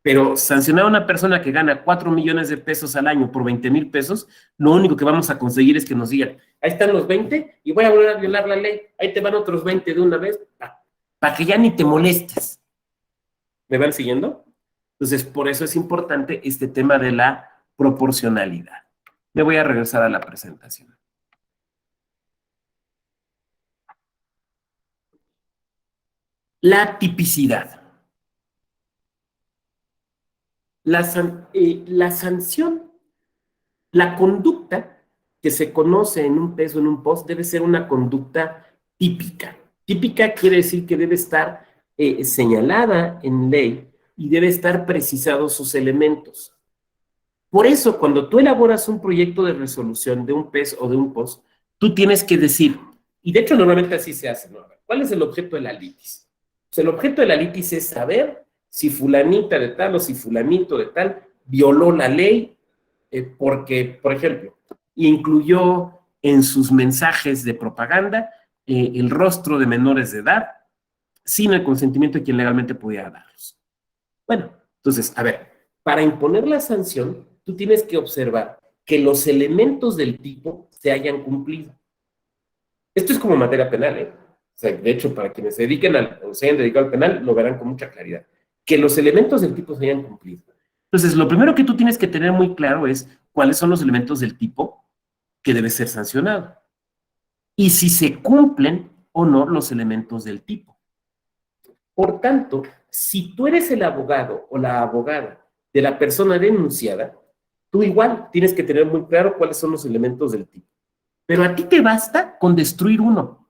pero sancionar a una persona que gana 4 millones de pesos al año por 20,000 pesos, lo único que vamos a conseguir es que nos digan, ahí están los 20 y voy a volver a violar la ley, ahí te van otros 20 de una vez, para que ya ni te molestes. ¿Me van siguiendo? Entonces, por eso es importante este tema de la proporcionalidad. Me voy a regresar a la presentación. La tipicidad. La sanción, la conducta que se conoce en un PES o en un POS debe ser una conducta típica. Típica quiere decir que debe estar señalada en ley y debe estar precisados sus elementos. Por eso, cuando tú elaboras un proyecto de resolución de un PES o de un POS, tú tienes que decir, y de hecho normalmente así se hace, ¿no? ¿Cuál es el objeto de la litis? Pues el objeto de la litis es saber si fulanita de tal o si fulanito de tal violó la ley porque, por ejemplo, incluyó en sus mensajes de propaganda el rostro de menores de edad sin el consentimiento de quien legalmente pudiera darlos. Bueno, entonces, a ver, para imponer la sanción, tú tienes que observar que los elementos del tipo se hayan cumplido. Esto es como materia penal, ¿eh? O sea, de hecho, para quienes se dediquen o se hayan dedicado al penal, lo verán con mucha claridad. Que los elementos del tipo se hayan cumplido. Entonces, lo primero que tú tienes que tener muy claro es cuáles son los elementos del tipo que debe ser sancionado. Y si se cumplen o no los elementos del tipo. Por tanto, si tú eres el abogado o la abogada de la persona denunciada, tú igual tienes que tener muy claro cuáles son los elementos del tipo. Pero a ti te basta con destruir uno.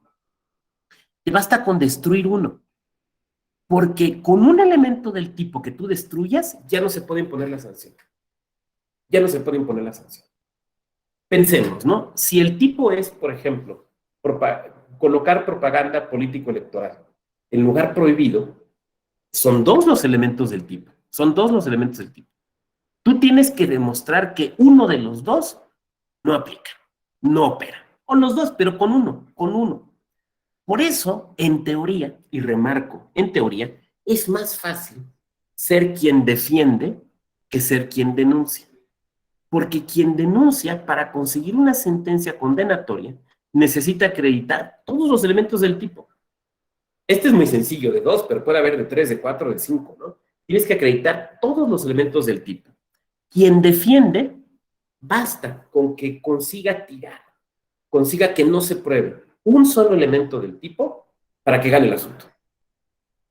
Te basta con destruir uno. Porque con un elemento del tipo que tú destruyas, ya no se puede imponer la sanción. Ya no se puede imponer la sanción. Pensemos, ¿no? Si el tipo es, por ejemplo, colocar propaganda político-electoral en lugar prohibido, son dos los elementos del tipo. Son dos los elementos del tipo. Tú tienes que demostrar que uno de los dos no aplica, no opera. O los dos, pero con uno, con uno. Por eso, en teoría, y remarco, en teoría, es más fácil ser quien defiende que ser quien denuncia. Porque quien denuncia, para conseguir una sentencia condenatoria, necesita acreditar todos los elementos del tipo. Este es muy sencillo, de 2, pero puede haber de 3, de 4, de 5, ¿no? Tienes que acreditar todos los elementos del tipo. Quien defiende, basta con que consiga tirar, consiga que no se pruebe un solo elemento del tipo para que gane el asunto.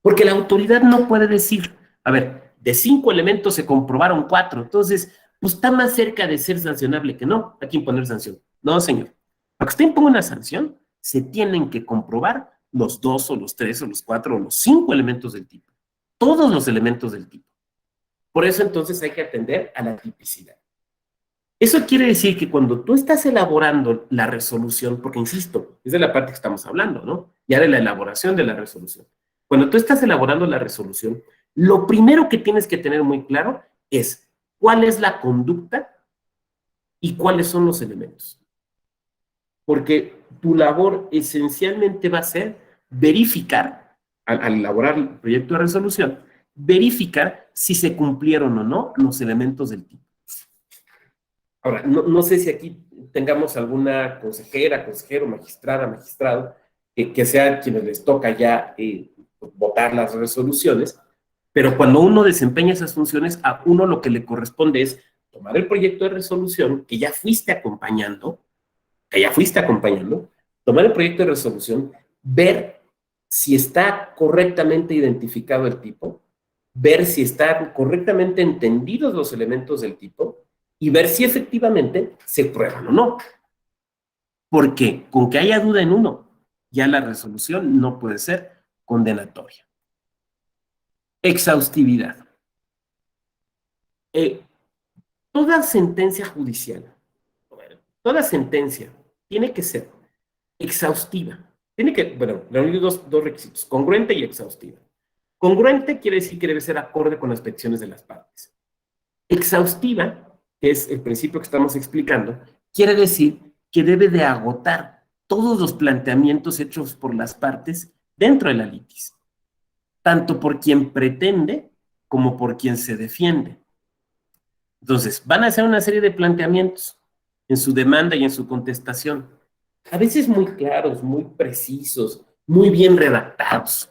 Porque la autoridad no puede decir, a ver, de 5 elementos se comprobaron 4, entonces, pues está más cerca de ser sancionable que no, hay que imponer sanción. No, señor. Para que usted imponga una sanción, se tienen que comprobar los 2 o los 3 o los 4 o los 5 elementos del tipo. Todos los elementos del tipo. Por eso entonces hay que atender a la tipicidad. Eso quiere decir que cuando tú estás elaborando la resolución, porque insisto, es de la parte que estamos hablando, ¿no? Ya de la elaboración de la resolución. Cuando tú estás elaborando la resolución, lo primero que tienes que tener muy claro es cuál es la conducta y cuáles son los elementos. Porque tu labor esencialmente va a ser verificar, al elaborar el proyecto de resolución, verificar si se cumplieron o no los elementos del tipo. Ahora, no sé si aquí tengamos alguna consejera, consejero, magistrada, magistrado, que sea quienes les toca ya votar las resoluciones, pero cuando uno desempeña esas funciones, a uno lo que le corresponde es tomar el proyecto de resolución que ya fuiste acompañando, tomar el proyecto de resolución, ver si está correctamente identificado el tipo, ver si están correctamente entendidos los elementos del tipo y ver si efectivamente se prueban o no. Porque con que haya duda en uno, ya la resolución no puede ser condenatoria. Exhaustividad. Toda sentencia judicial, toda sentencia tiene que ser exhaustiva. Tiene que, bueno, reunir dos requisitos, congruente y exhaustiva. Congruente quiere decir que debe ser acorde con las peticiones de las partes. Exhaustiva, que es el principio que estamos explicando, quiere decir que debe de agotar todos los planteamientos hechos por las partes dentro de la litis, tanto por quien pretende como por quien se defiende. Entonces, van a hacer una serie de planteamientos en su demanda y en su contestación, a veces muy claros, muy precisos, muy bien redactados,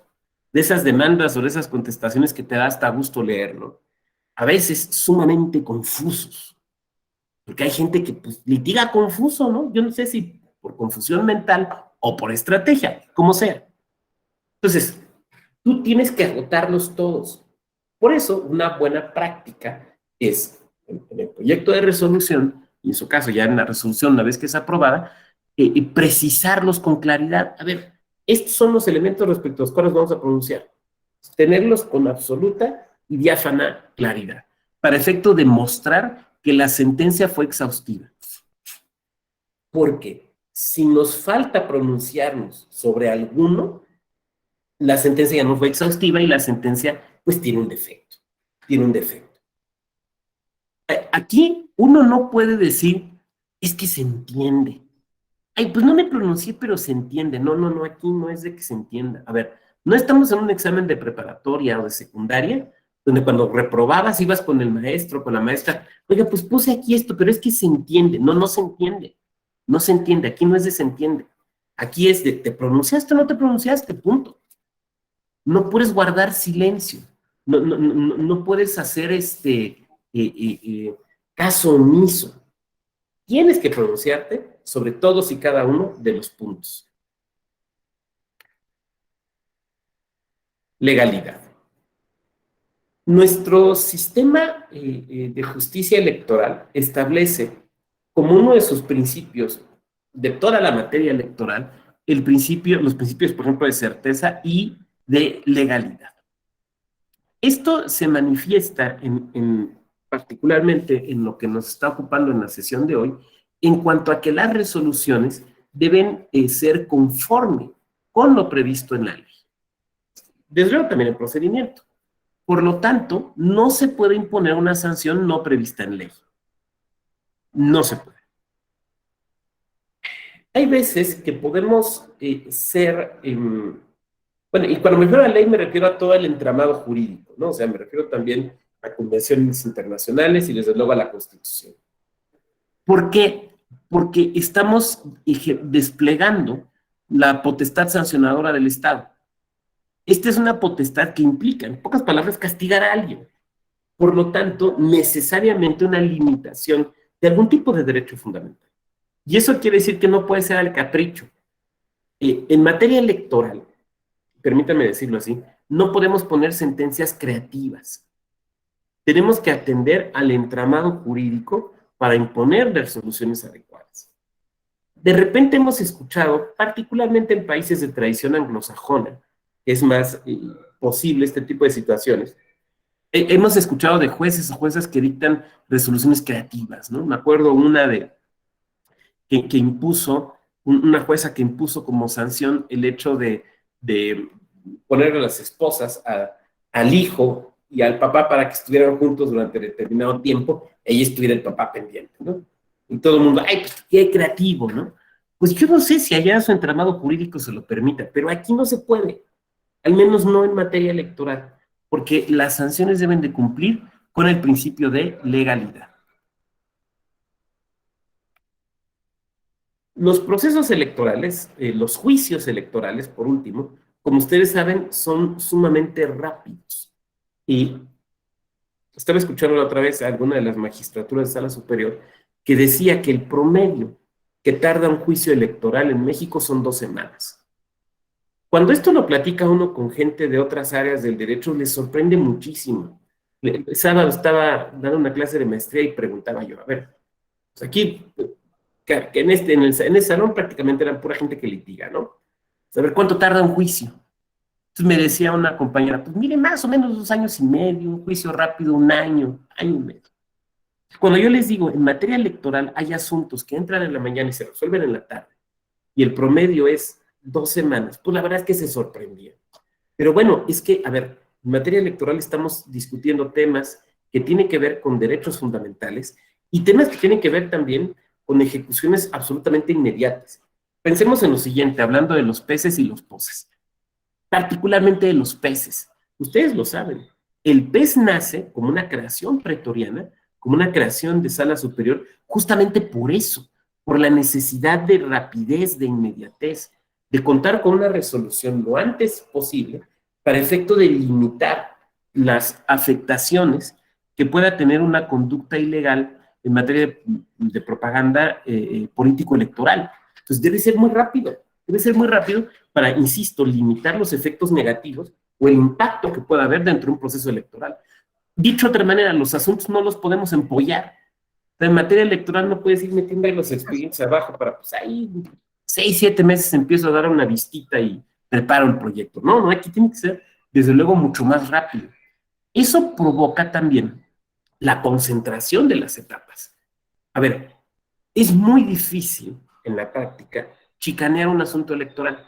de esas demandas o de esas contestaciones que te da hasta gusto leer, ¿no? A veces sumamente confusos, porque hay gente que pues, litiga confuso, ¿no? Yo no sé si por confusión mental o por estrategia, como sea. Entonces, tú tienes que agotarlos todos. Por eso, una buena práctica es, en el proyecto de resolución, y en su caso ya en la resolución, una vez que es aprobada, precisarlos con claridad. A ver, estos son los elementos respecto a los cuales vamos a pronunciar. tenerlos con absoluta y diáfana claridad, para efecto de mostrar que la sentencia fue exhaustiva. Porque si nos falta pronunciarnos sobre alguno, la sentencia ya no fue exhaustiva y la sentencia pues tiene un defecto, tiene un defecto. Aquí uno no puede decir, es que se entiende. Ay, pues no me pronuncié, pero se entiende. No, no, no, aquí no es de que se entienda. A ver, no estamos en un examen de preparatoria o de secundaria, donde cuando reprobabas ibas con el maestro, con la maestra, oiga, pues puse aquí esto, pero es que se entiende. No, no se entiende. No se entiende. Aquí no es de se entiende. Aquí es de te pronunciaste o no te pronunciaste, punto. No puedes guardar silencio. No puedes hacer caso omiso. Tienes que pronunciarte sobre todos y cada uno de los puntos. Legalidad. Nuestro sistema de justicia electoral establece como uno de sus principios de toda la materia electoral los principios, por ejemplo, de certeza y de legalidad. Esto se manifiesta particularmente en lo que nos está ocupando en la sesión de hoy, en cuanto a que las resoluciones deben ser conforme con lo previsto en la ley. Desde luego también el procedimiento. Por lo tanto, no se puede imponer una sanción no prevista en ley. No se puede. Hay veces que podemos ser... bueno, y cuando me refiero a ley me refiero a todo el entramado jurídico, ¿no? O sea, me refiero también a convenciones internacionales y desde luego a la Constitución. ¿Por qué? Porque estamos desplegando la potestad sancionadora del Estado. Esta es una potestad que implica, en pocas palabras, castigar a alguien. Por lo tanto, necesariamente una limitación de algún tipo de derecho fundamental. Y eso quiere decir que no puede ser al capricho. En materia electoral, permítame decirlo así, no podemos poner sentencias creativas. Tenemos que atender al entramado jurídico para imponer resoluciones adecuadas. De repente hemos escuchado, particularmente en países de tradición anglosajona, es más posible este tipo de situaciones, hemos escuchado de jueces o juezas que dictan resoluciones creativas, ¿no? Me acuerdo una que impuso, una jueza que impuso como sanción el hecho de poner a las esposas al hijo y al papá para que estuvieran juntos durante determinado tiempo, ella estuviera el papá pendiente, ¿no? Y todo el mundo, ay, pues qué creativo, ¿no? Pues yo no sé si allá su entramado jurídico se lo permita, pero aquí no se puede, al menos no en materia electoral, porque las sanciones deben de cumplir con el principio de legalidad. Los procesos electorales, los juicios electorales, por último, como ustedes saben, son sumamente rápidos. Y estaba escuchando la otra vez a alguna de las magistraturas de sala superior que decía que el promedio que tarda un juicio electoral en México son 2 semanas. Cuando esto lo platica uno con gente de otras áreas del derecho, les sorprende muchísimo. El sábado estaba dando una clase de maestría y preguntaba yo, a ver, pues aquí, que en el salón prácticamente eran pura gente que litiga, ¿no? A ver, ¿cuánto tarda un juicio? Entonces me decía una compañera, pues mire, más o menos 2 años y medio, un juicio rápido, 1 año, año y medio. Cuando yo les digo, en materia electoral hay asuntos que entran en la mañana y se resuelven en la tarde, y el promedio es 2 semanas, pues la verdad es que se sorprendía. Pero bueno, es que, a ver, en materia electoral estamos discutiendo temas que tienen que ver con derechos fundamentales y temas que tienen que ver también con ejecuciones absolutamente inmediatas. Pensemos en lo siguiente, hablando de los peces y los poses, particularmente de los peces. Ustedes lo saben, el pez nace como una creación pretoriana, como una creación de sala superior, justamente por eso, por la necesidad de rapidez, de inmediatez, de contar con una resolución lo antes posible para efecto de limitar las afectaciones que pueda tener una conducta ilegal en materia de propaganda político-electoral. Entonces debe ser muy rápido para, insisto, limitar los efectos negativos o el impacto que pueda haber dentro de un proceso electoral. Dicho de otra manera, los asuntos no los podemos empollar. En materia electoral no puedes ir metiendo los expedientes abajo para, pues ahí, 6, 7 meses empiezo a dar una vistita y preparo el proyecto. No, aquí tiene que ser desde luego mucho más rápido. Eso provoca también la concentración de las etapas. A ver, es muy difícil en la práctica chicanear un asunto electoral,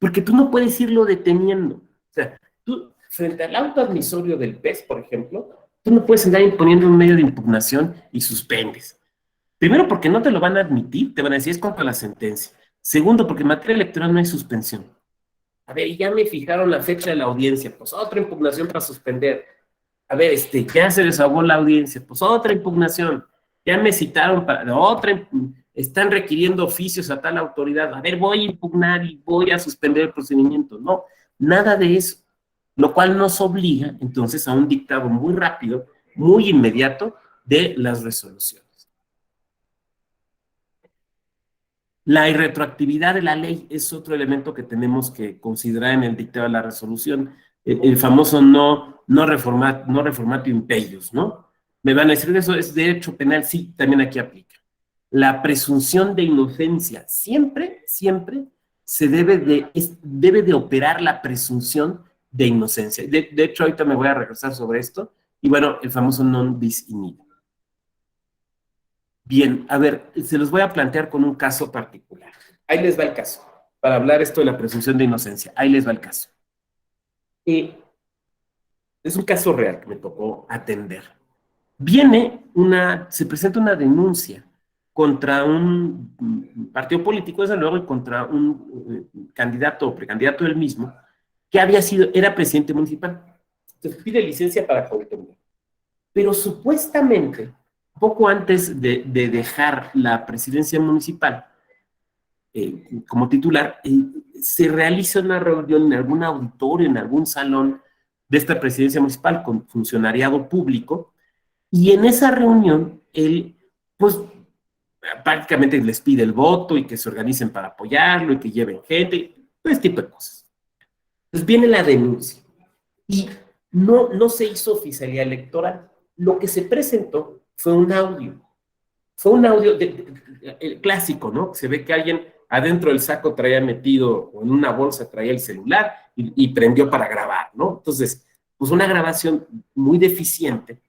porque tú no puedes irlo deteniendo. O sea, tú, frente al auto admisorio del PES, por ejemplo, tú no puedes andar imponiendo un medio de impugnación y suspendes. Primero, porque no te lo van a admitir, te van a decir es contra la sentencia. Segundo, porque en materia electoral no hay suspensión. A ver, ya me fijaron la fecha de la audiencia, pues otra impugnación para suspender. A ver, ya se desahogó la audiencia, pues otra impugnación. Ya me citaron para otra, están requiriendo oficios a tal autoridad. A ver, voy a impugnar y voy a suspender el procedimiento. No, nada de eso. Lo cual nos obliga entonces a un dictado muy rápido, muy inmediato de las resoluciones. La irretroactividad de la ley es otro elemento que tenemos que considerar en el dictado de la resolución, el famoso no reformatio imperius, ¿no? Me van a decir que eso es derecho penal, sí, también aquí aplica. La presunción de inocencia, siempre se debe de operar la presunción de inocencia. De hecho, ahorita me voy a regresar sobre esto, y bueno, el famoso non bis in idem. Bien, a ver, se los voy a plantear con un caso particular. Ahí les va el caso, para hablar esto de la presunción de inocencia. Ahí les va el caso. Es un caso real que me tocó atender. Se presenta una denuncia contra un partido político, desde luego, y contra un candidato o precandidato del mismo, que era presidente municipal. Entonces pide licencia para contender. Pero supuestamente, poco antes de dejar la presidencia municipal como titular, se realiza una reunión en algún auditorio, en algún salón de esta presidencia municipal con funcionariado público, y en esa reunión él, pues, prácticamente les pide el voto y que se organicen para apoyarlo y que lleven gente, todo ese tipo de cosas. Entonces viene la denuncia y no se hizo oficialía electoral. Lo que se presentó fue un audio. Fue un audio el clásico, ¿no? Se ve que alguien adentro del saco traía metido, o en una bolsa traía el celular y prendió para grabar, ¿no? Entonces, pues una grabación muy deficiente,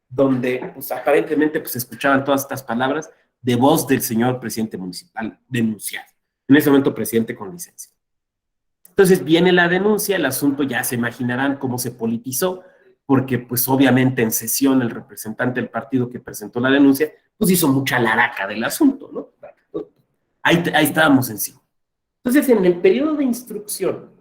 donde pues aparentemente pues escuchaban todas estas palabras de voz del señor presidente municipal denunciado. En ese momento presidente con licencia. Entonces viene la denuncia, el asunto ya se imaginarán cómo se politizó, porque pues obviamente en sesión el representante del partido que presentó la denuncia, pues hizo mucha laraca del asunto, ¿no? Ahí estábamos encima. Entonces en el periodo de instrucción,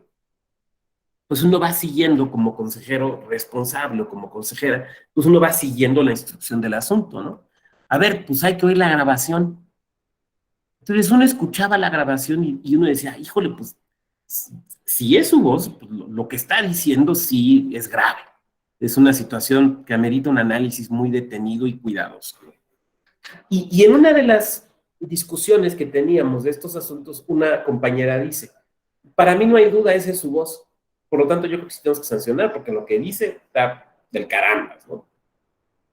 pues uno va siguiendo como consejero responsable o como consejera, pues uno va siguiendo la instrucción del asunto, ¿no? A ver, pues hay que oír la grabación. Entonces uno escuchaba la grabación y uno decía, híjole, pues si es su voz, pues lo que está diciendo sí es grave. Es una situación que amerita un análisis muy detenido y cuidadoso. Y en una de las discusiones que teníamos de estos asuntos, una compañera dice, para mí no hay duda, esa es su voz. Por lo tanto, yo creo que sí tenemos que sancionar, porque lo que dice está del caramba, ¿no?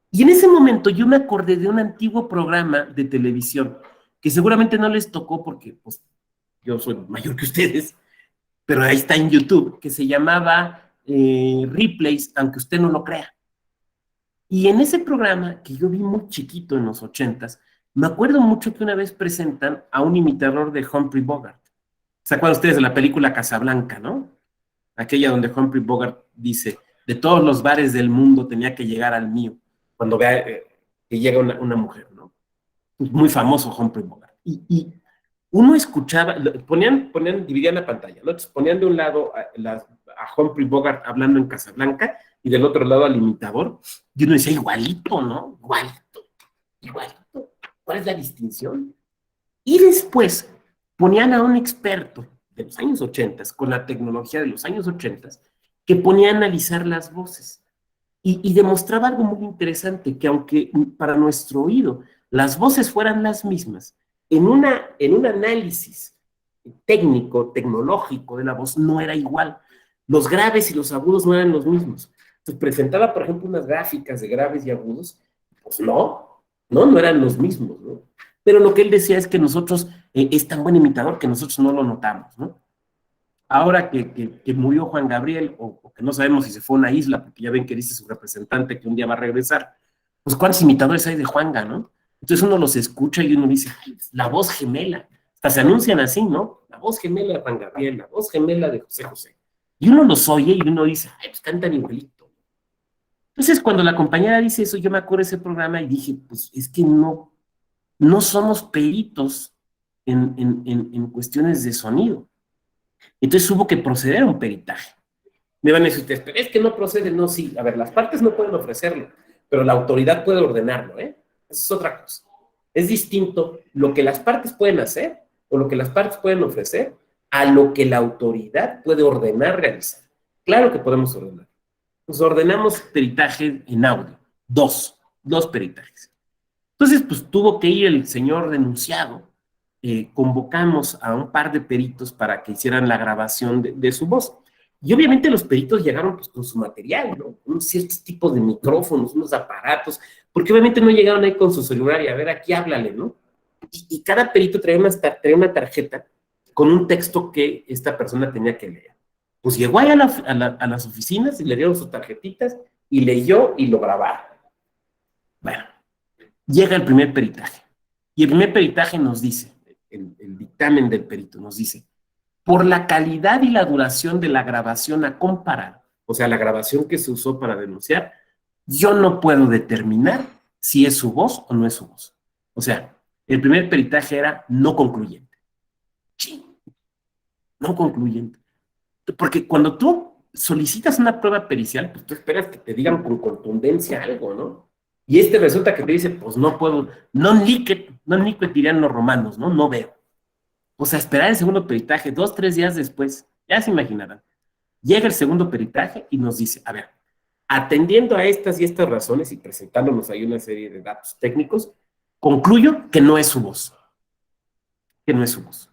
Y en ese momento yo me acordé de un antiguo programa de televisión, que seguramente no les tocó porque pues, yo soy mayor que ustedes, pero ahí está en YouTube, que se llamaba Replays, aunque usted no lo crea. Y en ese programa, que yo vi muy chiquito en los 80s, me acuerdo mucho que una vez presentan a un imitador de Humphrey Bogart. ¿Se acuerdan ustedes de la película Casablanca, no? Aquella donde Humphrey Bogart dice, de todos los bares del mundo tenía que llegar al mío, cuando vea que llega una mujer, ¿no? Muy famoso Humphrey Bogart. Y uno escuchaba, dividían la pantalla, ¿no? Entonces ponían de un lado a Humphrey Bogart hablando en Casablanca y del otro lado al imitador, y uno decía, igualito, ¿no? Igualito. ¿Cuál es la distinción? Y después ponían a un experto de los años 80, con la tecnología de los años 80, que ponía a analizar las voces. Y demostraba algo muy interesante, que aunque para nuestro oído las voces fueran las mismas, en un análisis técnico, tecnológico de la voz, no era igual. Los graves y los agudos no eran los mismos. Entonces presentaba, por ejemplo, unas gráficas de graves y agudos, pues no eran los mismos, ¿no? Pero lo que él decía es que nosotros, es tan buen imitador que nosotros no lo notamos, ¿no? ahora que murió Juan Gabriel, o que no sabemos si se fue a una isla, porque ya ven que dice su representante que un día va a regresar, pues ¿cuántos imitadores hay de Juanga, no? Entonces uno los escucha y uno dice, la voz gemela, hasta se anuncian así, ¿no? La voz gemela de Juan Gabriel, la voz gemela de José José. Y uno los oye y uno dice, ay, pues cantan igualito. Entonces cuando la compañera dice eso, yo me acuerdo de ese programa y dije, pues es que no somos peritos en cuestiones de sonido. Entonces hubo que proceder a un peritaje. Me van a decir ustedes, pero es que no procede, no, sí. A ver, las partes no pueden ofrecerlo, pero la autoridad puede ordenarlo, ¿eh? Esa es otra cosa. Es distinto lo que las partes pueden hacer o lo que las partes pueden ofrecer a lo que la autoridad puede ordenar realizar. Claro que podemos ordenar. Pues ordenamos peritaje en audio, dos peritajes. Entonces, pues tuvo que ir el señor denunciado, convocamos a un par de peritos para que hicieran la grabación de su voz. Y obviamente los peritos llegaron pues, con su material, ¿no? Unos ciertos tipos de micrófonos, unos aparatos, porque obviamente no llegaron ahí con su celular y a ver, aquí háblale, ¿no? Y cada perito traía una tarjeta con un texto que esta persona tenía que leer. Pues llegó ahí a las oficinas y le dieron sus tarjetitas y leyó y lo grabaron. Bueno, llega el primer peritaje. Y el primer peritaje nos dice, el dictamen del perito nos dice, por la calidad y la duración de la grabación a comparar, o sea, la grabación que se usó para denunciar, yo no puedo determinar si es su voz o no es su voz. O sea, el primer peritaje era no concluyente. Sí, no concluyente. Porque cuando tú solicitas una prueba pericial, pues tú esperas que te digan con contundencia algo, ¿no? Y resulta que te dice, pues no puedo, non licet dirían los romanos, ¿no? No veo. O sea, esperar el segundo peritaje, 2-3 días después, ya se imaginarán. Llega el segundo peritaje y nos dice, a ver, atendiendo a estas y estas razones y presentándonos ahí una serie de datos técnicos, concluyo que no es su voz. Que no es su voz.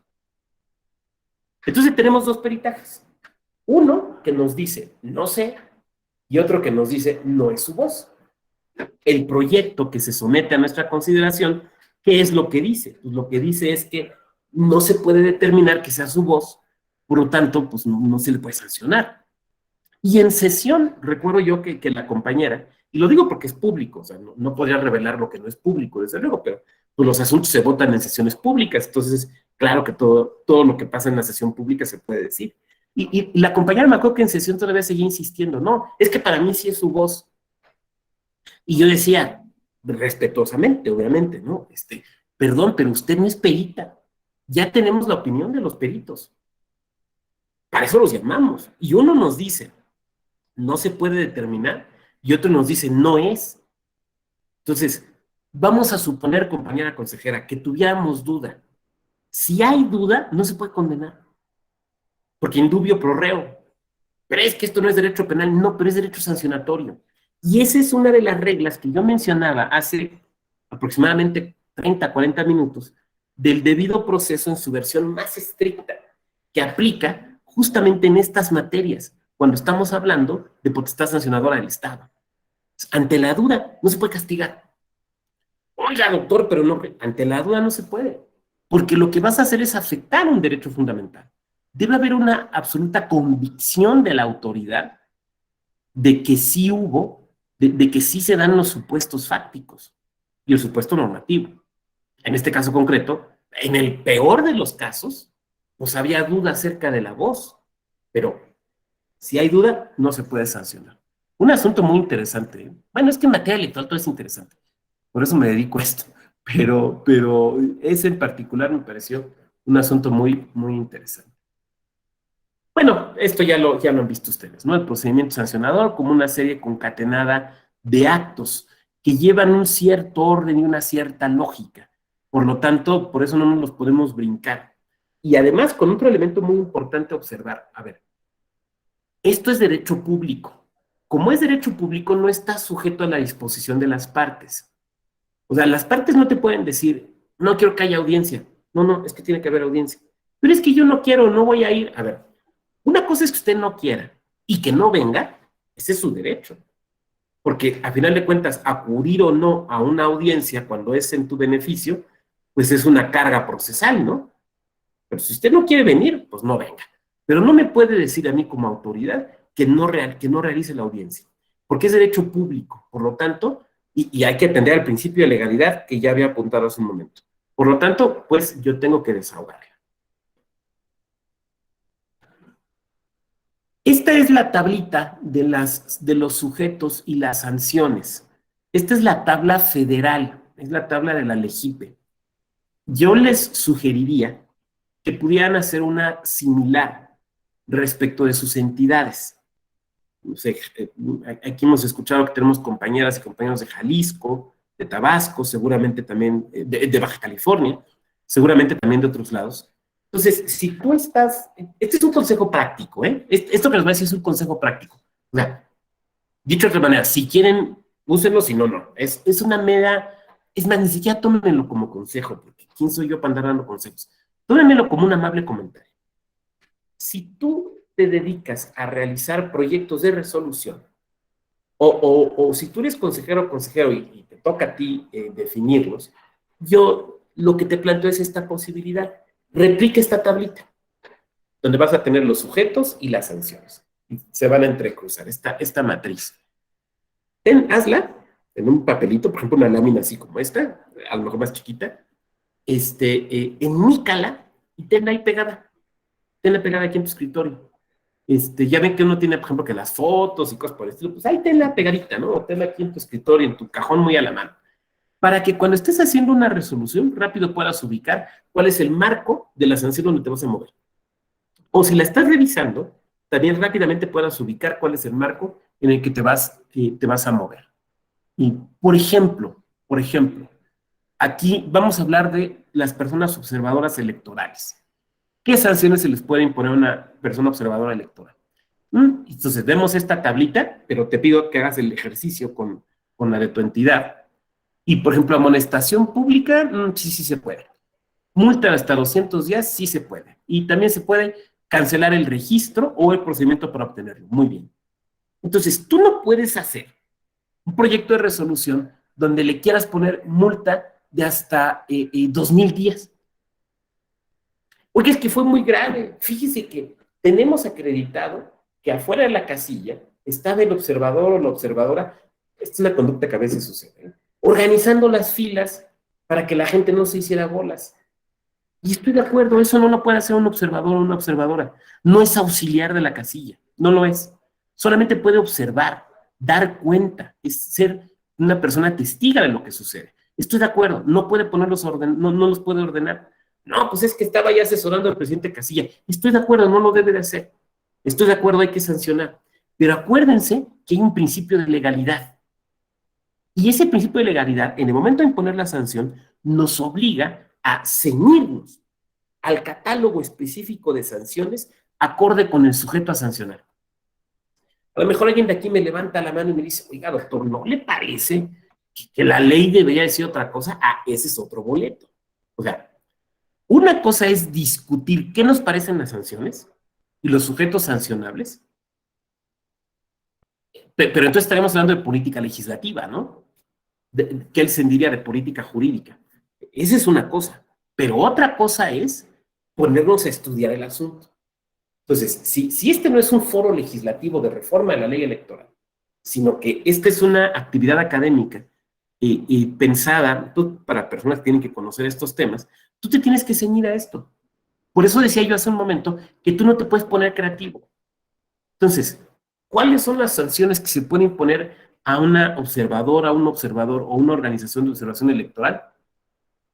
Entonces tenemos dos peritajes. Uno que nos dice, no sé, y otro que nos dice, no es su voz. El proyecto que se somete a nuestra consideración, ¿qué es lo que dice? Pues lo que dice es que no se puede determinar que sea su voz, por lo tanto, pues no se le puede sancionar. Y en sesión, recuerdo yo que la compañera, y lo digo porque es público, o sea, no podría revelar lo que no es público, desde luego, pero pues, los asuntos se votan en sesiones públicas, entonces, claro que todo lo que pasa en la sesión pública se puede decir. Y la compañera me acuerdo que en sesión todavía seguía insistiendo, no, es que para mí sí es su voz. Y yo decía, respetuosamente, obviamente, ¿no? Perdón, pero usted no es perita. Ya tenemos la opinión de los peritos. Para eso los llamamos. Y uno nos dice, no se puede determinar, y otro nos dice, no es. Entonces, vamos a suponer, compañera consejera, que tuviéramos duda. Si hay duda, no se puede condenar. Porque indubio pro reo. Pero es que esto no es derecho penal, no, pero es derecho sancionatorio. Y esa es una de las reglas que yo mencionaba hace aproximadamente 30, 40 minutos, del debido proceso en su versión más estricta, que aplica justamente en estas materias, cuando estamos hablando de potestad sancionadora del Estado. Ante la duda, no se puede castigar. Oiga, doctor, pero no, ante la duda no se puede, porque lo que vas a hacer es afectar un derecho fundamental. Debe haber una absoluta convicción de la autoridad de que sí hubo, de que sí se dan los supuestos fácticos y el supuesto normativo. En este caso concreto, en el peor de los casos, pues había duda acerca de la voz, pero si hay duda, no se puede sancionar. Un asunto muy interesante, ¿eh? Bueno, es que en materia electoral todo es interesante, por eso me dedico a esto, pero ese en particular me pareció un asunto muy, muy interesante. Bueno, esto ya lo han visto ustedes, ¿no? El procedimiento sancionador como una serie concatenada de actos que llevan un cierto orden y una cierta lógica. Por lo tanto, por eso no nos los podemos brincar. Y además, con otro elemento muy importante a observar. A ver, esto es derecho público. Como es derecho público, no está sujeto a la disposición de las partes. O sea, las partes no te pueden decir, no quiero que haya audiencia. No, es que tiene que haber audiencia. Pero es que yo no quiero, no voy a ir. A ver, una cosa es que usted no quiera y que no venga, ese es su derecho. Porque a final de cuentas, acudir o no a una audiencia cuando es en tu beneficio, pues es una carga procesal, ¿no? Pero si usted no quiere venir, pues no venga. pero no me puede decir a mí como autoridad que no realice la audiencia, porque es derecho público, por lo tanto, y hay que atender al principio de legalidad que ya había apuntado hace un momento. Por lo tanto, pues yo tengo que desahogarla. Esta es la tablita de los sujetos y las sanciones. Esta es la tabla federal, es la tabla de la LEGIPE. Yo les sugeriría que pudieran hacer una similar respecto de sus entidades. No sé, aquí hemos escuchado que tenemos compañeras y compañeros de Jalisco, de Tabasco, seguramente también de Baja California, seguramente también de otros lados. Entonces, si tú estás, este es un consejo práctico, ¿eh? Esto que les voy a decir es un consejo práctico. O sea, dicho de otra manera, si quieren, úsenlo, si no, no. Es una mera, es más, ni siquiera tómenlo como consejo, porque ¿quién soy yo para andar dando consejos? Tómenmelo como un amable comentario. Si tú te dedicas a realizar proyectos de resolución, o si tú eres consejero o consejero y te toca a ti definirlos, yo lo que te planteo es esta posibilidad. Replica esta tablita, donde vas a tener los sujetos y las sanciones. Se van a entrecruzar, esta matriz. Hazla en un papelito, por ejemplo, una lámina así como esta, a lo mejor más chiquita, enmícala y tenla ahí pegada. Tenla pegada aquí en tu escritorio. Ya ven que uno tiene, por ejemplo, que las fotos y cosas por el estilo, pues ahí tenla pegadita, ¿no? O tenla aquí en tu escritorio, en tu cajón muy a la mano. Para que cuando estés haciendo una resolución, rápido puedas ubicar cuál es el marco de la sanción donde te vas a mover. O si la estás revisando, también rápidamente puedas ubicar cuál es el marco en el que te vas a mover. Y, por ejemplo, aquí vamos a hablar de las personas observadoras electorales. ¿Qué sanciones se les puede imponer a una persona observadora electoral? Entonces, vemos esta tablita, pero te pido que hagas el ejercicio con la de tu entidad. Y, por ejemplo, amonestación pública, sí se puede. Multa hasta 200 días, sí se puede. Y también se puede cancelar el registro o el procedimiento para obtenerlo. Muy bien. Entonces, tú no puedes hacer un proyecto de resolución donde le quieras poner multa de hasta 2,000 días. Oye, es que fue muy grave. Fíjese que tenemos acreditado que afuera de la casilla estaba el observador o la observadora. Esta es una conducta que a veces sucede, ¿eh? Organizando las filas para que la gente no se hiciera bolas. Y estoy de acuerdo, eso no lo puede hacer un observador o una observadora. No es auxiliar de la casilla, no lo es. Solamente puede observar, dar cuenta, es ser una persona testiga de lo que sucede. Estoy de acuerdo, no puede ponerlos no los puede ordenar. No, pues es que estaba ya asesorando al presidente Casilla. Estoy de acuerdo, no lo debe de hacer. Estoy de acuerdo, hay que sancionar. Pero acuérdense que hay un principio de legalidad. Y ese principio de legalidad, en el momento de imponer la sanción, nos obliga a ceñirnos al catálogo específico de sanciones acorde con el sujeto a sancionar. A lo mejor alguien de aquí me levanta la mano y me dice, oiga, doctor, ¿no le parece que la ley debería decir otra cosa? Ah, ese es otro boleto. O sea, una cosa es discutir qué nos parecen las sanciones y los sujetos sancionables, pero entonces estaríamos hablando de política legislativa, ¿no? ¿Qué se diría de política jurídica? Esa es una cosa, pero otra cosa es ponernos a estudiar el asunto. Entonces, si este no es un foro legislativo de reforma de la ley electoral, sino que esta es una actividad académica y pensada para personas que tienen que conocer estos temas, tú te tienes que ceñir a esto. Por eso decía yo hace un momento que tú no te puedes poner creativo. Entonces, ¿cuáles son las sanciones que se pueden imponer a una observadora, a un observador o una organización de observación electoral?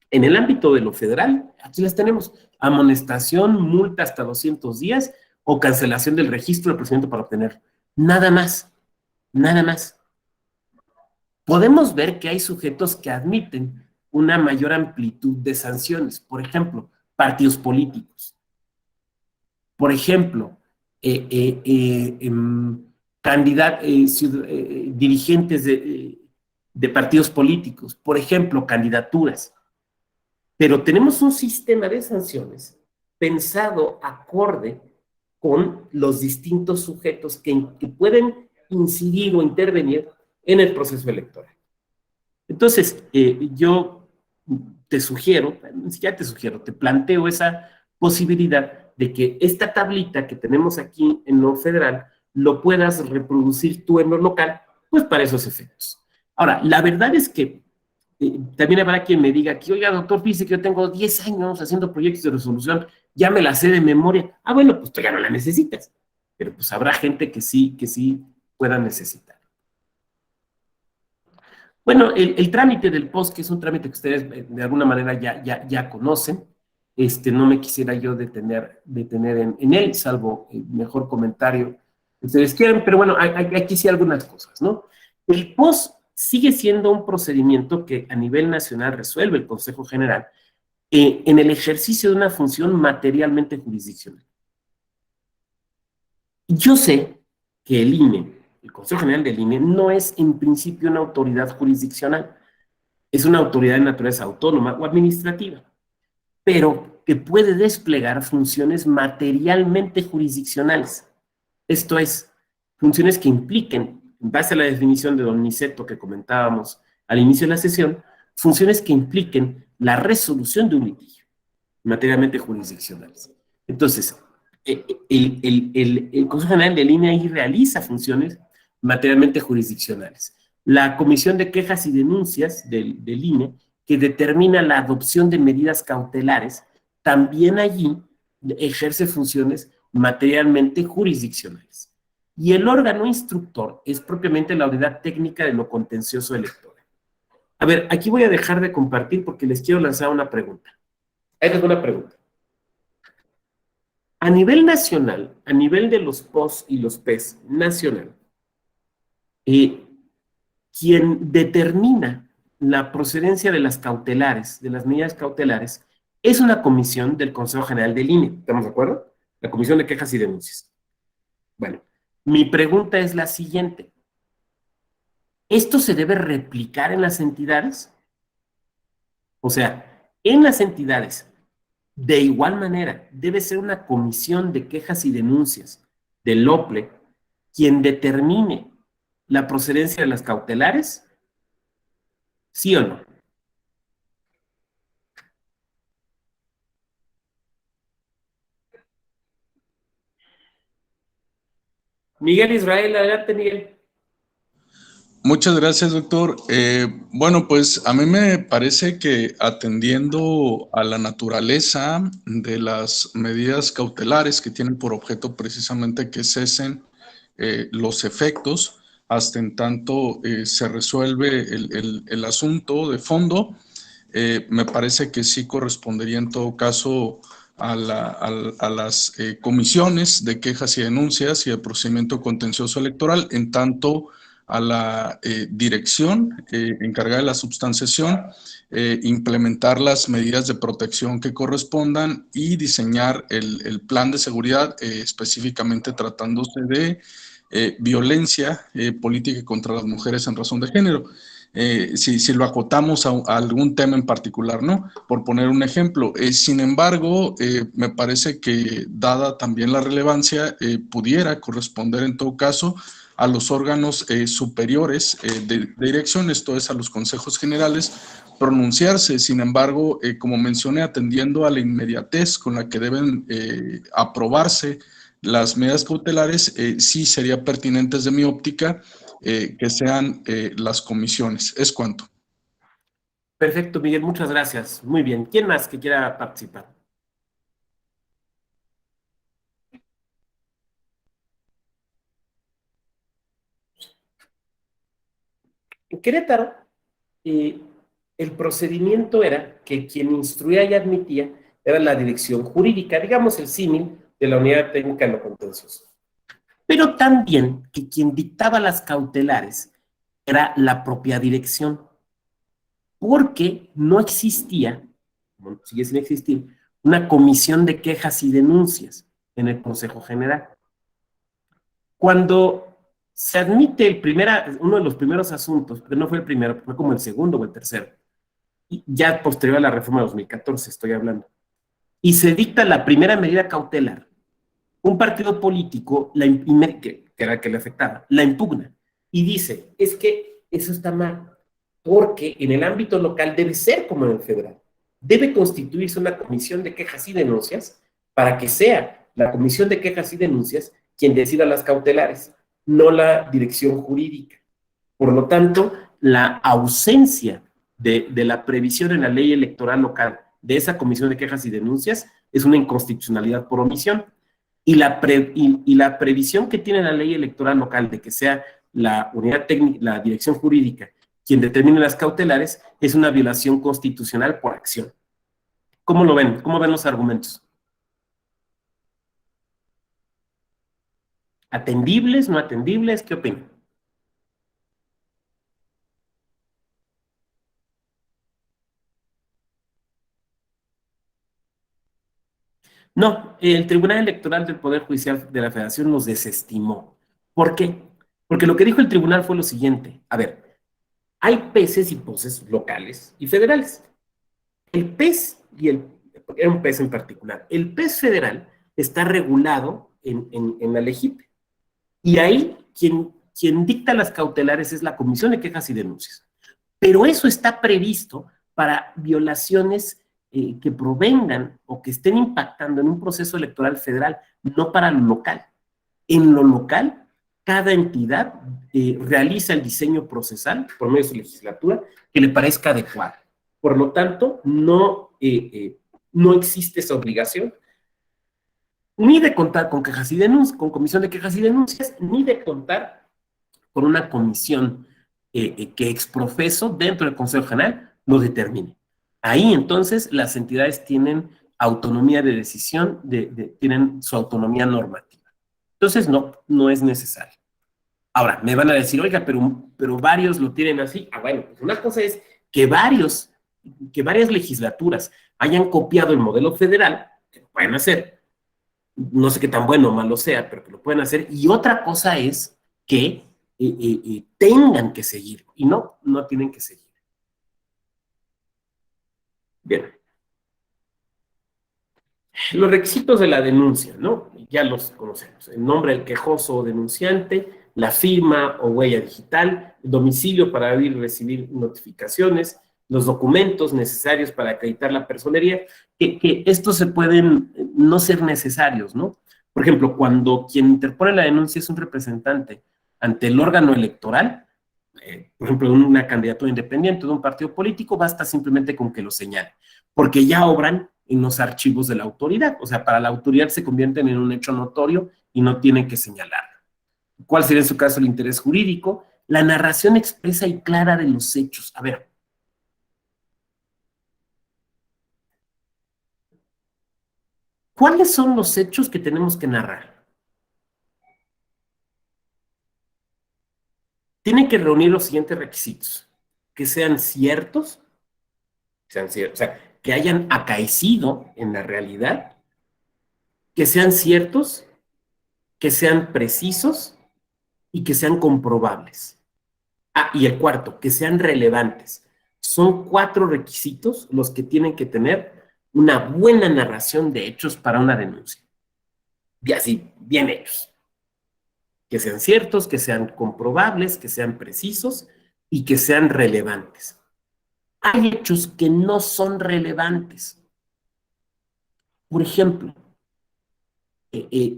En el ámbito de lo federal, aquí las tenemos: amonestación, multa hasta 200 días o cancelación del registro del procedimiento para obtener. Nada más, nada más. Podemos ver que hay sujetos que admiten una mayor amplitud de sanciones. Por ejemplo, partidos políticos. Por ejemplo, dirigentes de partidos políticos. Por ejemplo, candidaturas. Pero tenemos un sistema de sanciones pensado acorde con los distintos sujetos que pueden incidir o intervenir en el proceso electoral. Entonces, yo te sugiero, ni siquiera te sugiero, te planteo esa posibilidad de que esta tablita que tenemos aquí en lo federal lo puedas reproducir tú en lo local, pues para esos efectos. Ahora, la verdad es que también habrá quien me diga que, oiga, doctor, fíjese que yo tengo 10 años haciendo proyectos de resolución, ya me la sé de memoria. Ah, bueno, pues tú ya no la necesitas. Pero pues habrá gente que sí pueda necesitar. Bueno, el trámite del POS, que es un trámite que ustedes de alguna manera ya conocen, no me quisiera yo detener en él, salvo el mejor comentario que ustedes quieren, pero bueno, aquí sí algunas cosas, ¿no? El POS sigue siendo un procedimiento que a nivel nacional resuelve el Consejo General en el ejercicio de una función materialmente jurisdiccional. Yo sé que el INE, el Consejo General del INE, no es en principio una autoridad jurisdiccional, es una autoridad de naturaleza autónoma o administrativa, pero que puede desplegar funciones materialmente jurisdiccionales. Esto es, funciones que impliquen, en base a la definición de don Niceto que comentábamos al inicio de la sesión, funciones que impliquen la resolución de un litigio, materialmente jurisdiccionales. Entonces, el Consejo General del INE ahí realiza funciones materialmente jurisdiccionales. La Comisión de Quejas y Denuncias del INE, que determina la adopción de medidas cautelares, también allí ejerce funciones materialmente jurisdiccionales. Y el órgano instructor es propiamente la unidad técnica de lo contencioso electoral. A ver, aquí voy a dejar de compartir porque les quiero lanzar una pregunta. Ahí les doy una pregunta. A nivel nacional, a nivel de los POS y los PES nacional, quien determina la procedencia de las cautelares, de las medidas cautelares, es una comisión del Consejo General del INE. ¿Estamos de acuerdo? La Comisión de Quejas y Denuncias. Bueno, mi pregunta es la siguiente. ¿Esto se debe replicar en las entidades? O sea, en las entidades, de igual manera, debe ser una comisión de quejas y denuncias del OPLE quien determine la procedencia de las cautelares, ¿sí o no? Miguel Israel, adelante, Miguel. Muchas gracias, doctor. Bueno, pues a mí me parece que atendiendo a la naturaleza de las medidas cautelares que tienen por objeto precisamente que cesen los efectos, hasta en tanto se resuelve el asunto de fondo, me parece que sí correspondería en todo caso a las comisiones de quejas y denuncias y de procedimiento contencioso electoral, en tanto a la dirección encargada de la substanciación, implementar las medidas de protección que correspondan y diseñar el plan de seguridad, específicamente tratándose de violencia política contra las mujeres en razón de género. Si lo acotamos a algún tema en particular, ¿no? Por poner un ejemplo. Sin embargo, me parece que, dada también la relevancia, pudiera corresponder en todo caso a los órganos superiores de dirección, esto es, a los consejos generales, pronunciarse. Sin embargo, como mencioné, atendiendo a la inmediatez con la que deben aprobarse las medidas cautelares, sí sería pertinente desde mi óptica que sean las comisiones. Es cuanto. Perfecto, Miguel, muchas gracias. Muy bien. ¿Quién más que quiera participar? En Querétaro, el procedimiento era que quien instruía y admitía era la dirección jurídica, digamos el símil de la unidad técnica de lo contencioso. Pero también que quien dictaba las cautelares era la propia dirección, porque no existía, bueno, sigue sin existir, una comisión de quejas y denuncias en el Consejo General. Cuando se admite uno de los primeros asuntos, pero no fue el primero, fue como el segundo o el tercero, y ya posterior a la reforma de 2014 estoy hablando, y se dicta la primera medida cautelar, un partido político, que era el que le afectaba, la impugna, y dice, es que eso está mal, porque en el ámbito local debe ser como en el federal, debe constituirse una comisión de quejas y denuncias para que sea la Comisión de Quejas y Denuncias quien decida las cautelares, no la dirección jurídica. Por lo tanto, la ausencia de la previsión en la ley electoral local de esa Comisión de Quejas y Denuncias es una inconstitucionalidad por omisión. Y la previsión que tiene la ley electoral local de que sea la unidad técnica, la dirección jurídica, quien determine las cautelares, es una violación constitucional por acción. ¿Cómo lo ven? ¿Cómo ven los argumentos? ¿Atendibles, no atendibles? ¿Qué opinan? No, el Tribunal Electoral del Poder Judicial de la Federación los desestimó. ¿Por qué? Porque lo que dijo el tribunal fue lo siguiente. A ver, hay peces y poses locales y federales. El pez era un pez en particular. El pez federal está regulado en la LEGIP. Y ahí quien dicta las cautelares es la Comisión de Quejas y Denuncias. Pero eso está previsto para violaciones que provengan o que estén impactando en un proceso electoral federal, no para lo local. En lo local, cada entidad realiza el diseño procesal por medio de su legislatura que le parezca adecuado. Por lo tanto, no existe esa obligación ni de contar con quejas y denuncias, con comisión de quejas y denuncias, ni de contar con una comisión que exprofeso dentro del Consejo General lo determine. Ahí entonces las entidades tienen autonomía de decisión, tienen su autonomía normativa. Entonces no es necesario. Ahora, me van a decir, oiga, pero varios lo tienen así. Ah, bueno, pues una cosa es que varias legislaturas hayan copiado el modelo federal, que lo pueden hacer, no sé qué tan bueno o malo sea, pero que lo pueden hacer, y otra cosa es que tengan que seguir, y no tienen que seguir. Bien. Los requisitos de la denuncia, ¿no? Ya los conocemos. El nombre del quejoso o denunciante, la firma o huella digital, el domicilio para abrir y recibir notificaciones, los documentos necesarios para acreditar la personería, que estos se pueden no ser necesarios, ¿no? Por ejemplo, cuando quien interpone la denuncia es un representante ante el órgano electoral, por ejemplo, una candidatura independiente de un partido político, basta simplemente con que lo señale, porque ya obran en los archivos de la autoridad, o sea, para la autoridad se convierten en un hecho notorio y no tienen que señalarlo. ¿Cuál sería en su caso el interés jurídico? La narración expresa y clara de los hechos. A ver, ¿cuáles son los hechos que tenemos que narrar? Tienen que reunir los siguientes requisitos: que sean ciertos, o sea, que hayan acaecido en la realidad, que sean ciertos, que sean precisos y que sean comprobables. Ah, y el cuarto, que sean relevantes. Son 4 requisitos los que tienen que tener una buena narración de hechos para una denuncia. Y así, bien hechos. Que sean ciertos, que sean comprobables, que sean precisos y que sean relevantes. Hay hechos que no son relevantes. Por ejemplo,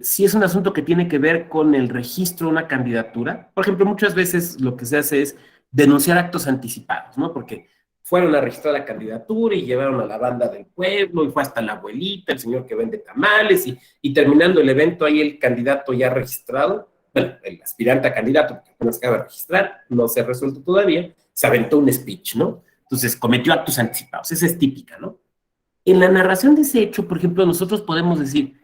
si es un asunto que tiene que ver con el registro de una candidatura, por ejemplo, muchas veces lo que se hace es denunciar actos anticipados, ¿no? Porque fueron a registrar la candidatura y llevaron a la banda del pueblo y fue hasta la abuelita, el señor que vende tamales y terminando el evento ahí el candidato ya registrado, bueno, el aspirante a candidato, porque apenas acaba de registrar, no se ha resuelto todavía, se aventó un speech, ¿no? Entonces cometió actos anticipados, esa es típica, ¿no? En la narración de ese hecho, por ejemplo, nosotros podemos decir,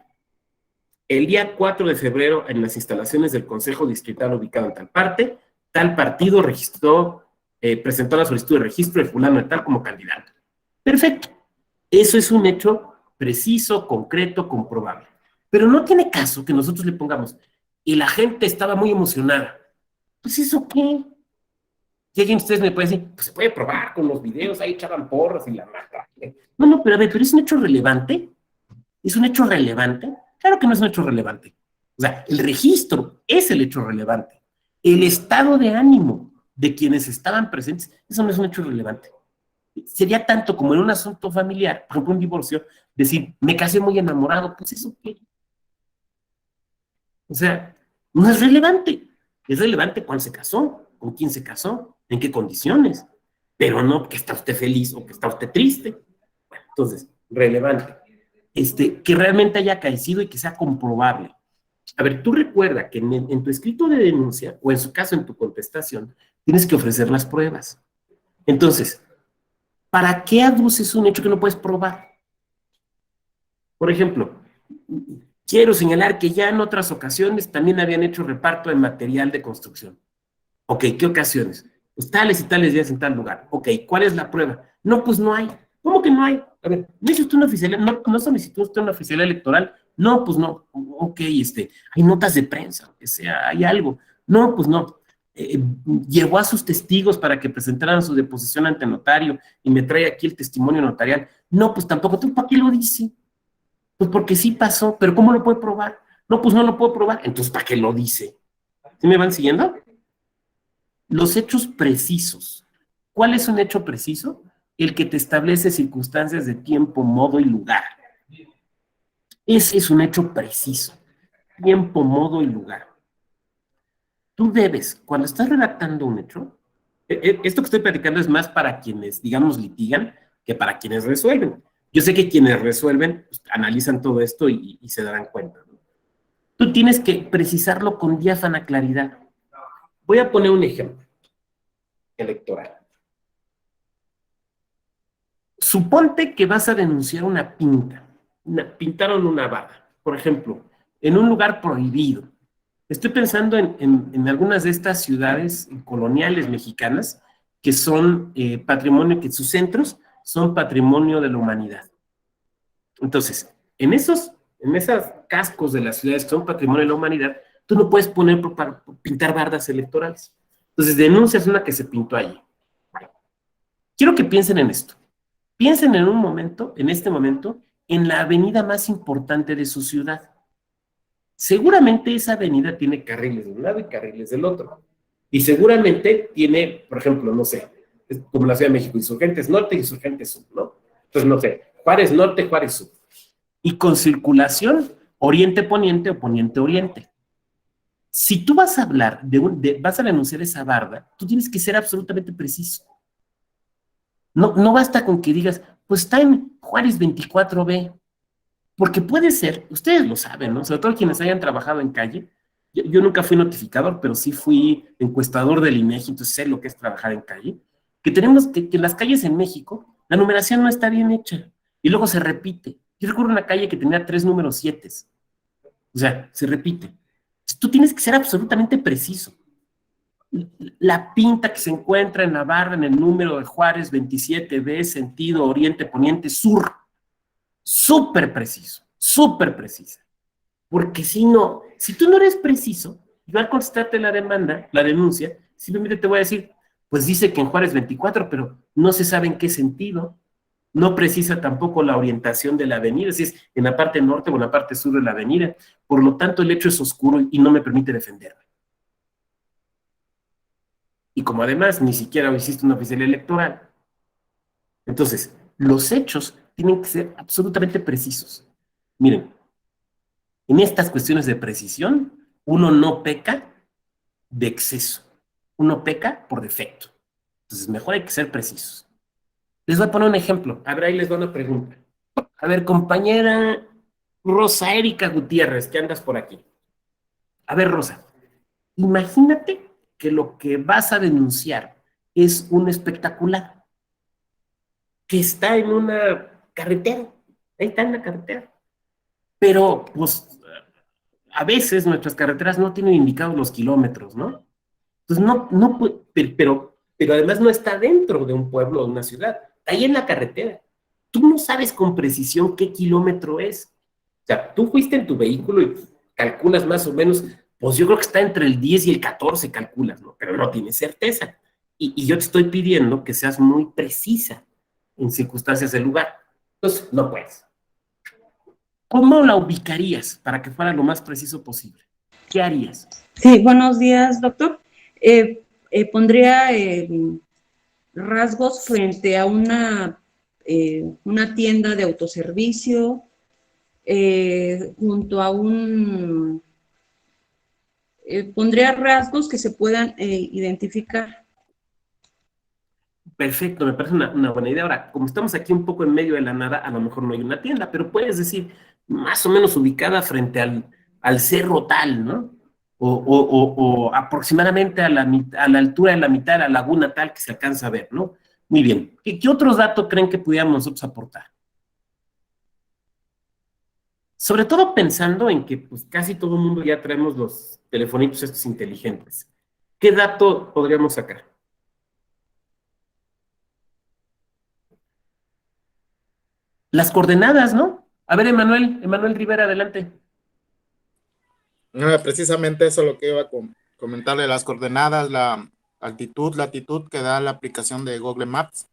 el día 4 de febrero, en las instalaciones del Consejo Distrital ubicado en tal parte, tal partido presentó la solicitud de registro de fulano de tal como candidato. Perfecto. Eso es un hecho preciso, concreto, comprobable. Pero no tiene caso que nosotros le pongamos, y la gente estaba muy emocionada. Pues, ¿eso qué? Si alguien de ustedes me puede decir, pues se puede probar con los videos, ahí echaban porras y la marca. No, pero a ver, ¿pero es un hecho relevante? ¿Es un hecho relevante? Claro que no es un hecho relevante. O sea, el registro es el hecho relevante. El estado de ánimo de quienes estaban presentes, eso no es un hecho relevante. Sería tanto como en un asunto familiar, por ejemplo, un divorcio, decir, me casé muy enamorado, pues eso qué. O sea, no es relevante. Es relevante cuándo se casó, con quién se casó, en qué condiciones, pero no que está usted feliz o que está usted triste. Bueno, entonces, relevante. Que realmente haya acaecido y que sea comprobable. A ver, tú recuerda que en tu escrito de denuncia, o en su caso en tu contestación, tienes que ofrecer las pruebas. Entonces, ¿para qué aduces un hecho que no puedes probar? Por ejemplo, quiero señalar que ya en otras ocasiones también habían hecho reparto de material de construcción. Ok, ¿qué ocasiones? Pues tales y tales días en tal lugar. Ok, ¿cuál es la prueba? No, pues no hay. ¿Cómo que no hay? A ver, ¿no hizo usted una oficialía? ¿No solicitó usted una oficialía electoral? No, pues no. Ok, hay notas de prensa, que sea, hay algo. No, pues no. Llevó a sus testigos para que presentaran su deposición ante notario y me trae aquí el testimonio notarial. No, pues tampoco. ¿Tú para qué lo dice? Pues porque sí pasó, pero ¿cómo lo puede probar? No, pues no lo puedo probar. Entonces, ¿para qué lo dice? ¿Sí me van siguiendo? Los hechos precisos. ¿Cuál es un hecho preciso? El que te establece circunstancias de tiempo, modo y lugar. Ese es un hecho preciso. Tiempo, modo y lugar. Tú debes, cuando estás redactando un hecho, esto que estoy platicando es más para quienes, digamos, litigan que para quienes resuelven. Yo sé que quienes resuelven pues, analizan todo esto y se darán cuenta, ¿no? Tú tienes que precisarlo con diáfana claridad. Voy a poner un ejemplo electoral. Suponte que vas a denunciar una pinta. Pintaron una barda, por ejemplo, en un lugar prohibido. Estoy pensando en algunas de estas ciudades coloniales mexicanas que son patrimonio, que sus centros son patrimonio de la humanidad. Entonces, en esos cascos de las ciudades que son patrimonio de la humanidad, tú no puedes pintar bardas electorales. Entonces, denuncias una que se pintó allí. Bueno, quiero que piensen en esto. Piensen en este momento, en la avenida más importante de su ciudad. Seguramente esa avenida tiene carriles de un lado y carriles del otro. Y seguramente tiene, por ejemplo, no sé, como la Ciudad de México, Insurgentes Norte y Insurgentes Sur, ¿no? Entonces, no sé, Juárez Norte, Juárez Sur. Y con circulación Oriente-Poniente o Poniente-Oriente. Si tú vas a hablar, vas a denunciar esa barda, tú tienes que ser absolutamente preciso. No basta con que digas, pues está en Juárez 24B, porque puede ser, ustedes lo saben, ¿no? Sobre todo quienes hayan trabajado en calle. Yo nunca fui notificador, pero sí fui encuestador del INEGI, entonces sé lo que es trabajar en calle. Que tenemos que en las calles en México, la numeración no está bien hecha, y luego se repite. Yo recuerdo una calle que tenía 3 números 7. O sea, se repite. Entonces, tú tienes que ser absolutamente preciso. La pinta que se encuentra en la barra en el número de Juárez 27B, sentido oriente, poniente, sur. Súper preciso, súper precisa. Porque si tú no eres preciso, yo al contestarte la demanda, la denuncia, simplemente te voy a decir, pues dice que en Juárez 24, pero no se sabe en qué sentido. No precisa tampoco la orientación de la avenida, si es en la parte norte o en la parte sur de la avenida. Por lo tanto, el hecho es oscuro y no me permite defenderme. Y como además ni siquiera existe una oficialía electoral, entonces, los hechos tienen que ser absolutamente precisos. Miren, en estas cuestiones de precisión, uno no peca de exceso, uno peca por defecto. Entonces, mejor hay que ser precisos. Les voy a poner un ejemplo. A ver, ahí les doy una pregunta. A ver, compañera Rosa Erika Gutiérrez, que andas por aquí. A ver, Rosa, imagínate que lo que vas a denunciar es un espectacular que está en una carretera. Ahí está en la carretera. Pero, pues, a veces nuestras carreteras no tienen indicados los kilómetros, ¿no? Entonces, pero además no está dentro de un pueblo o de una ciudad. Está ahí en la carretera. Tú no sabes con precisión qué kilómetro es. O sea, tú fuiste en tu vehículo y calculas más o menos, pues yo creo que está entre el 10 y el 14, calculas, ¿no? Pero no tienes certeza. Y yo te estoy pidiendo que seas muy precisa en circunstancias del lugar. Entonces, no puedes. ¿Cómo la ubicarías para que fuera lo más preciso posible? ¿Qué harías? Sí, buenos días, doctor. Pondría rasgos frente a una tienda de autoservicio, junto a pondría rasgos que se puedan identificar. Perfecto, me parece una buena idea. Ahora, como estamos aquí un poco en medio de la nada, a lo mejor no hay una tienda, pero puedes decir más o menos ubicada frente al cerro tal, ¿no? O aproximadamente a la altura de la mitad de la laguna tal que se alcanza a ver, ¿no? Muy bien. ¿Qué otros datos creen que pudiéramos nosotros aportar? Sobre todo pensando en que pues, casi todo el mundo ya traemos los telefonitos estos inteligentes. ¿Qué dato podríamos sacar? Las coordenadas, ¿no? A ver, Emanuel Rivera, adelante. Precisamente eso es lo que iba a comentarle, las coordenadas, la altitud, latitud que da la aplicación de Google Maps.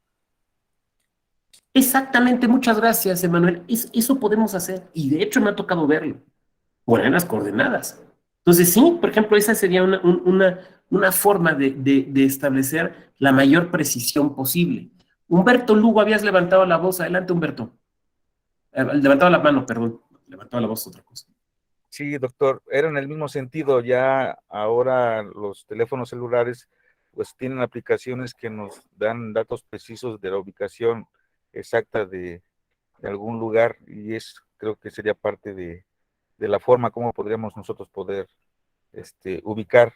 Exactamente, muchas gracias, Emanuel. Eso podemos hacer, y de hecho me ha tocado verlo. Poner las coordenadas. Entonces, sí, por ejemplo, esa sería una forma de establecer la mayor precisión posible. Humberto Lugo, habías levantado la voz. Adelante, Humberto. Levantado la mano, perdón. Levantado la voz, otra cosa. Sí, doctor, era en el mismo sentido. Ya ahora los teléfonos celulares pues tienen aplicaciones que nos dan datos precisos de la ubicación exacta de algún lugar, y creo que sería parte de la forma como podríamos nosotros poder ubicar,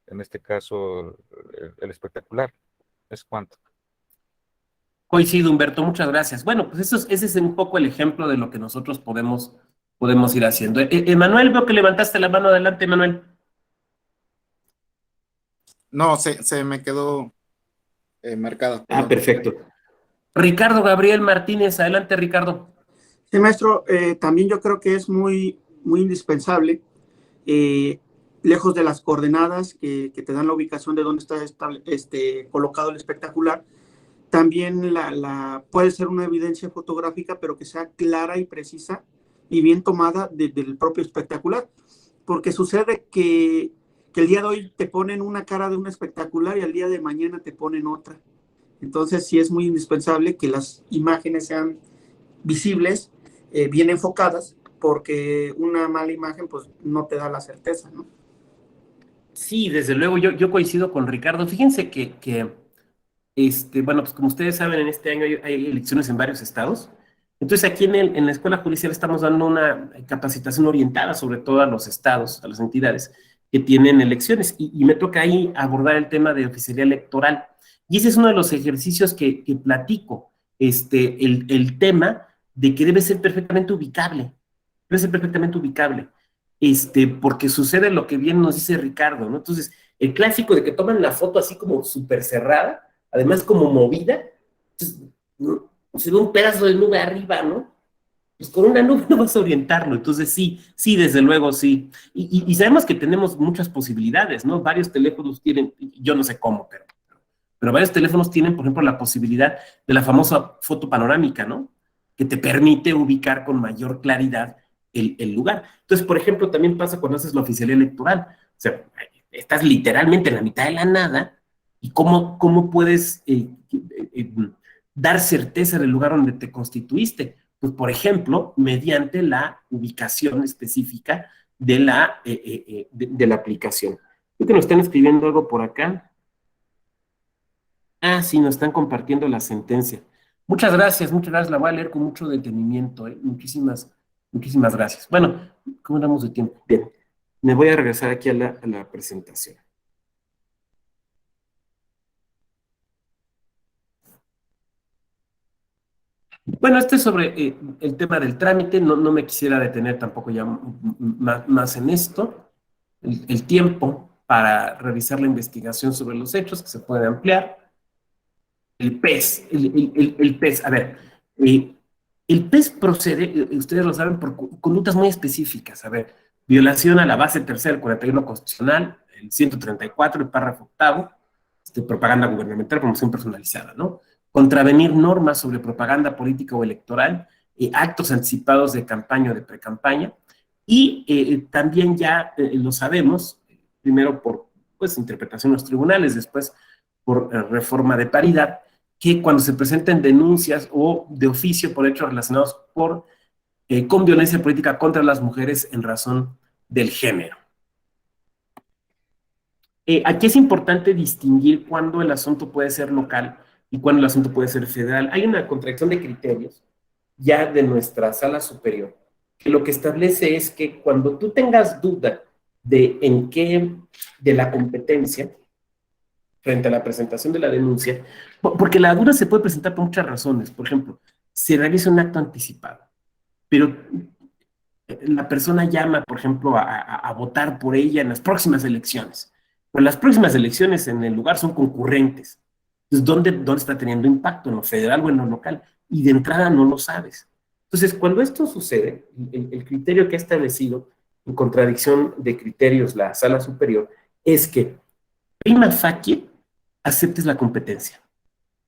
en este caso, el espectacular. Es cuanto. Coincido, Humberto, muchas gracias. Bueno, pues ese es un poco el ejemplo de lo que nosotros podemos ir haciendo. Emanuel, veo que levantaste la mano. Adelante, Emanuel. No, se me quedó marcada. Ah, perfecto. Ricardo Gabriel Martínez, adelante, Ricardo. Sí, maestro, también yo creo que es muy, muy indispensable, lejos de las coordenadas que te dan la ubicación de dónde está colocado el espectacular, también puede ser una evidencia fotográfica, pero que sea clara y precisa y bien tomada del propio espectacular, porque sucede que el día de hoy te ponen una cara de un espectacular y al día de mañana te ponen otra. Entonces sí es muy indispensable que las imágenes sean visibles, bien enfocadas, porque una mala imagen pues no te da la certeza, ¿no? Sí, desde luego, yo coincido con Ricardo. Fíjense que bueno, pues como ustedes saben, en este año hay elecciones en varios estados. Entonces aquí en la Escuela Judicial estamos dando una capacitación orientada sobre todo a los estados, a las entidades que tienen elecciones, y me toca ahí abordar el tema de oficialía electoral. Y ese es uno de los ejercicios que platico, el tema de que debe ser perfectamente ubicable, porque sucede lo que bien nos dice Ricardo, ¿no? Entonces, el clásico de que toman la foto así como súper cerrada, además como movida, entonces, ¿no? Se ve un pedazo de nube arriba, ¿no? Pues con una nube no vas a orientarlo. Entonces sí, desde luego sí. Y sabemos que tenemos muchas posibilidades, ¿no? Varios teléfonos tienen, yo no sé cómo, pero varios teléfonos tienen, por ejemplo, la posibilidad de la famosa foto panorámica, ¿no? Que te permite ubicar con mayor claridad el lugar. Entonces, por ejemplo, también pasa cuando haces la oficialía electoral. O sea, estás literalmente en la mitad de la nada, y cómo puedes dar certeza del lugar donde te constituiste. Pues, por ejemplo, mediante la ubicación específica de la aplicación. Creo que nos están escribiendo algo por acá. Ah, sí, nos están compartiendo la sentencia. Muchas gracias, la voy a leer con mucho detenimiento, ¿eh? Muchísimas gracias. Bueno, ¿cómo andamos de tiempo? Bien, me voy a regresar aquí a la presentación. Bueno, esto es sobre el tema del trámite. No me quisiera detener tampoco ya más en esto. El tiempo para revisar la investigación sobre los hechos, que se puede ampliar. El PES, el PES, a ver, el PES procede, ustedes lo saben, por conductas muy específicas. A ver, violación a la base tercera del 41 constitucional, el 134, el párrafo octavo, propaganda gubernamental, promoción personalizada, ¿no? Contravenir normas sobre propaganda política o electoral, actos anticipados de campaña o de precampaña, y también ya lo sabemos, primero por pues, interpretación de los tribunales, después por reforma de paridad, que cuando se presenten denuncias o de oficio por hechos relacionados con violencia política contra las mujeres en razón del género. Aquí es importante distinguir cuándo el asunto puede ser local y cuándo el asunto puede ser federal. Hay una contradicción de criterios ya de nuestra sala superior, que lo que establece es que cuando tú tengas duda de la competencia frente a la presentación de la denuncia, porque la duda se puede presentar por muchas razones. Por ejemplo, se realiza un acto anticipado, pero la persona llama, por ejemplo, a votar por ella en las próximas elecciones. Pero las próximas elecciones en el lugar son concurrentes. Entonces, ¿dónde está teniendo impacto? ¿En lo federal o en lo local? Y de entrada no lo sabes. Entonces, cuando esto sucede, el criterio que ha establecido, en contradicción de criterios la sala superior, es que prima facie aceptes la competencia.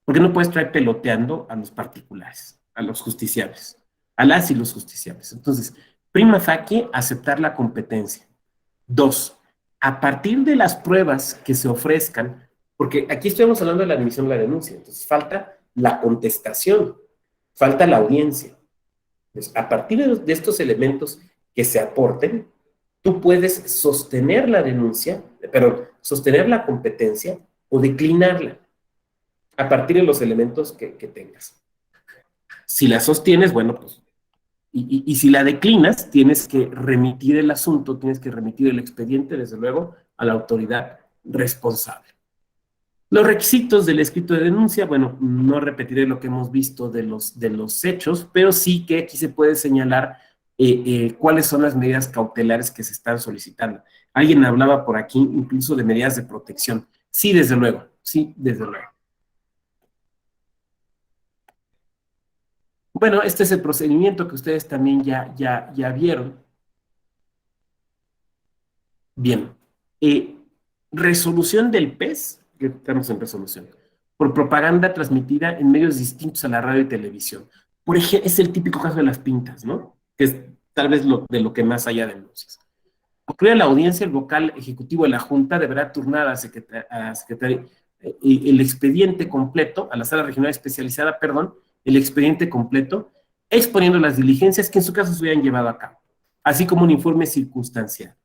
Porque no puedes traer peloteando a los particulares, a los justiciables, a las y los justiciables. Entonces, prima facie aceptar la competencia. 2, a partir de las pruebas que se ofrezcan, porque aquí estamos hablando de la admisión de la denuncia, entonces falta la contestación, falta la audiencia. Entonces, a partir de estos elementos que se aporten, tú puedes sostener la denuncia, sostener la competencia o declinarla, a partir de los elementos que tengas. Si la sostienes, bueno, pues, y si la declinas, tienes que remitir el asunto, tienes que remitir el expediente, desde luego, a la autoridad responsable. Los requisitos del escrito de denuncia, bueno, no repetiré lo que hemos visto de los hechos, pero sí que aquí se puede señalar cuáles son las medidas cautelares que se están solicitando. Alguien hablaba por aquí incluso de medidas de protección. Sí, desde luego, sí, desde luego. Bueno, este es el procedimiento que ustedes también ya vieron. Bien. Resolución del PES, que estamos en resolución, por propaganda transmitida en medios distintos a la radio y televisión. Por ejemplo, es el típico caso de las pintas, ¿no? Que es tal vez de lo que más haya denuncias. Concluida la audiencia, el vocal ejecutivo de la Junta deberá turnar a secretaria el expediente completo, a la sala regional especializada, perdón, el expediente completo, exponiendo las diligencias que en su caso se hubieran llevado a cabo, así como un informe circunstancial.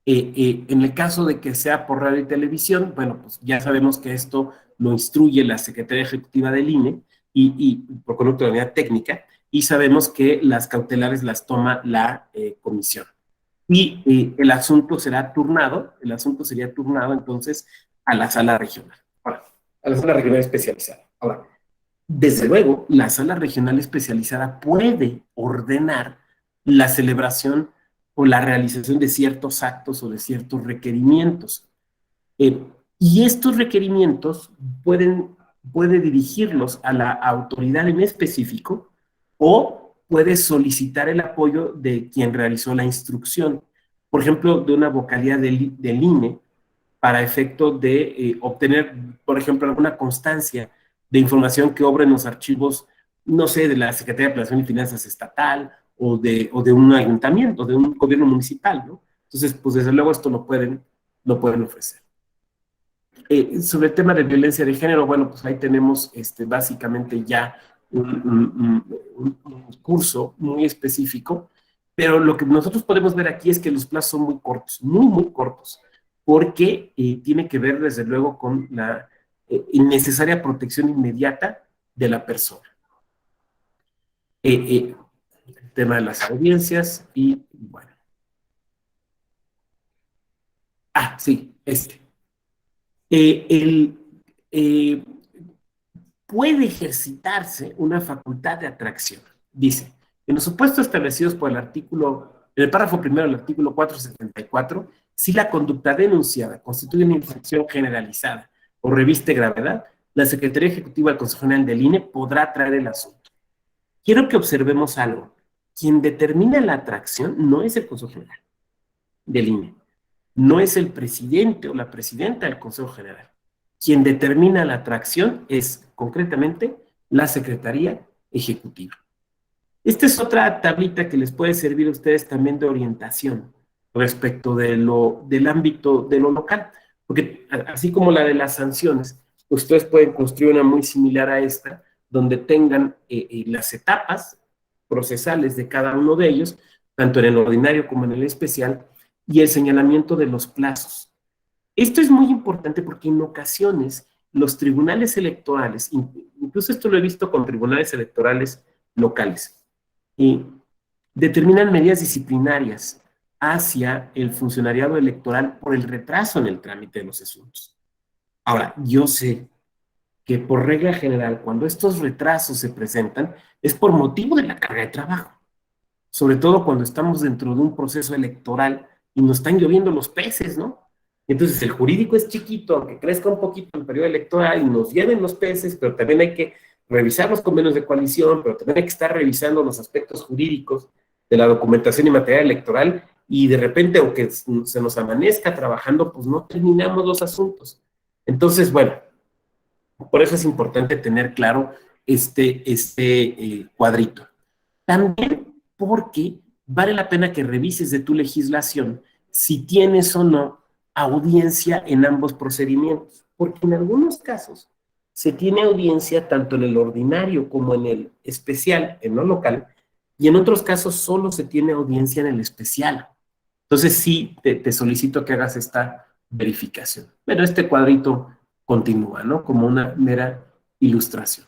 En el caso de que sea por radio y televisión, bueno, pues ya sabemos que esto lo instruye la Secretaría Ejecutiva del INE y por conducta de la unidad técnica, y sabemos que las cautelares las toma la comisión. Y el asunto sería turnado entonces a la sala regional, ahora, a la sala regional especializada. Ahora, desde luego, la sala regional especializada puede ordenar la celebración o la realización de ciertos actos o de ciertos requerimientos. Y estos requerimientos puede dirigirlos a la autoridad en específico o puede solicitar el apoyo de quien realizó la instrucción. Por ejemplo, de una vocalía del INE para efecto de obtener, por ejemplo, alguna constancia de información que obra en los archivos, no sé, de la Secretaría de Planeación y Finanzas Estatal o de un ayuntamiento, de un gobierno municipal, ¿no? Entonces, pues desde luego esto lo pueden ofrecer. Sobre el tema de violencia de género, bueno, pues ahí tenemos básicamente ya un curso muy específico, pero lo que nosotros podemos ver aquí es que los plazos son muy cortos, muy cortos, porque tiene que ver desde luego con la innecesaria protección inmediata de la persona. El tema de las audiencias y bueno. Sí, puede ejercitarse una facultad de atracción. Dice, en los supuestos establecidos por en el párrafo primero del artículo 474, si la conducta denunciada constituye una infracción generalizada o reviste gravedad, la Secretaría Ejecutiva del Consejo General del INE podrá traer el asunto. Quiero que observemos algo. Quien determina la atracción no es el Consejo General del INE, no es el presidente o la presidenta del Consejo General. Quien determina la atracción es, concretamente, la Secretaría Ejecutiva. Esta es otra tablita que les puede servir a ustedes también de orientación respecto del ámbito de lo local. Porque así como la de las sanciones, ustedes pueden construir una muy similar a esta, donde tengan las etapas procesales de cada uno de ellos, tanto en el ordinario como en el especial, y el señalamiento de los plazos. Esto es muy importante porque en ocasiones los tribunales electorales, incluso esto lo he visto con tribunales electorales locales, y determinan medidas disciplinarias hacia el funcionariado electoral por el retraso en el trámite de los asuntos. Ahora, yo sé que por regla general, cuando estos retrasos se presentan, es por motivo de la carga de trabajo, sobre todo cuando estamos dentro de un proceso electoral y nos están lloviendo los peces, ¿no? Entonces el jurídico es chiquito, aunque crezca un poquito el periodo electoral y nos lleven los peces, pero también hay que revisar los convenios de coalición, pero también hay que estar revisando los aspectos jurídicos de la documentación y material electoral, y de repente, aunque se nos amanezca trabajando, pues no terminamos los asuntos. Entonces, bueno, por eso es importante tener claro este cuadrito. También porque vale la pena que revises de tu legislación si tienes o no audiencia en ambos procedimientos, porque en algunos casos se tiene audiencia tanto en el ordinario como en el especial, en lo local, y en otros casos solo se tiene audiencia en el especial. Entonces sí, te solicito que hagas esta verificación. Pero este cuadrito continúa, ¿no? Como una mera ilustración.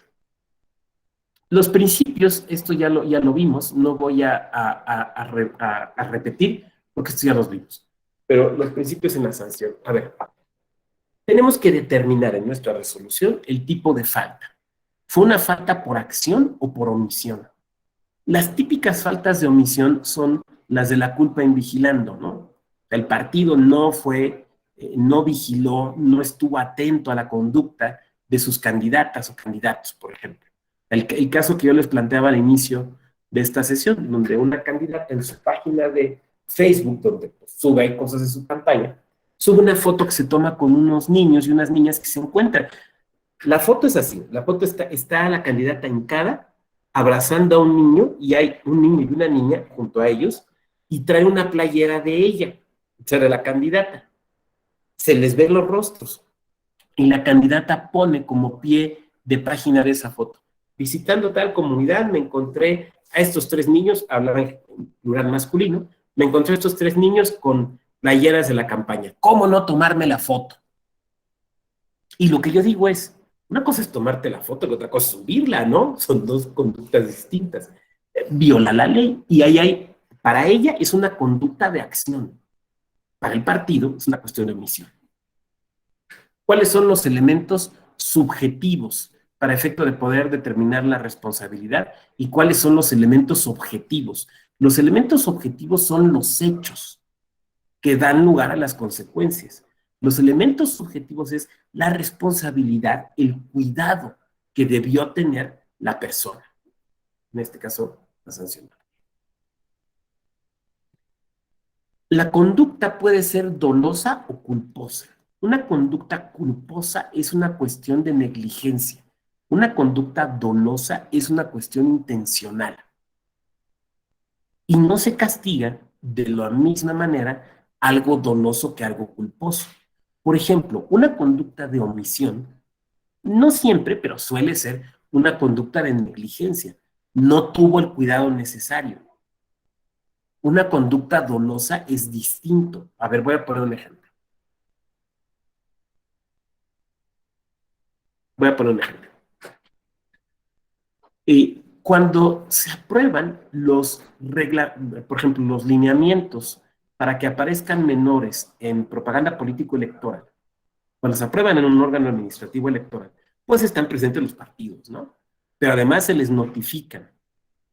Los principios, esto ya lo vimos, no voy a repetir, porque esto ya los vimos. Pero los principios en la sanción. A ver, tenemos que determinar en nuestra resolución el tipo de falta. ¿Fue una falta por acción o por omisión? Las típicas faltas de omisión son las de la culpa in vigilando, ¿no? El partido no vigiló, no estuvo atento a la conducta de sus candidatas o candidatos, por ejemplo. El caso que yo les planteaba al inicio de esta sesión, donde una candidata en su página de Facebook, donde pues, sube ahí cosas de su pantalla, sube una foto que se toma con unos niños y unas niñas que se encuentran. La foto es así, la foto está la candidata hincada, abrazando a un niño, y hay un niño y una niña junto a ellos, y trae una playera de ella, o sea, de la candidata. Se les ven los rostros, y la candidata pone como pie de página de esa foto: visitando tal comunidad, me encontré a estos 3 niños, hablaba en plural masculino, me encontré a estos 3 niños con playeras de la campaña. ¿Cómo no tomarme la foto? Y lo que yo digo es, una cosa es tomarte la foto y otra cosa es subirla, ¿no? Son dos conductas distintas. Viola la ley y para ella es una conducta de acción. Para el partido es una cuestión de omisión. ¿Cuáles son los elementos subjetivos para efecto de poder determinar la responsabilidad y cuáles son los elementos objetivos? Los elementos objetivos son los hechos que dan lugar a las consecuencias. Los elementos subjetivos es la responsabilidad, el cuidado que debió tener la persona. En este caso, la sanción. La conducta puede ser dolosa o culposa. Una conducta culposa es una cuestión de negligencia. Una conducta dolosa es una cuestión intencional. Y no se castiga de la misma manera algo doloso que algo culposo. Por ejemplo, una conducta de omisión, no siempre, pero suele ser una conducta de negligencia. No tuvo el cuidado necesario. Una conducta dolosa es distinto. A ver, voy a poner un ejemplo. Cuando se aprueban por ejemplo, los lineamientos para que aparezcan menores en propaganda político-electoral, cuando se aprueban en un órgano administrativo electoral, pues están presentes los partidos, ¿no? Pero además se les notifican.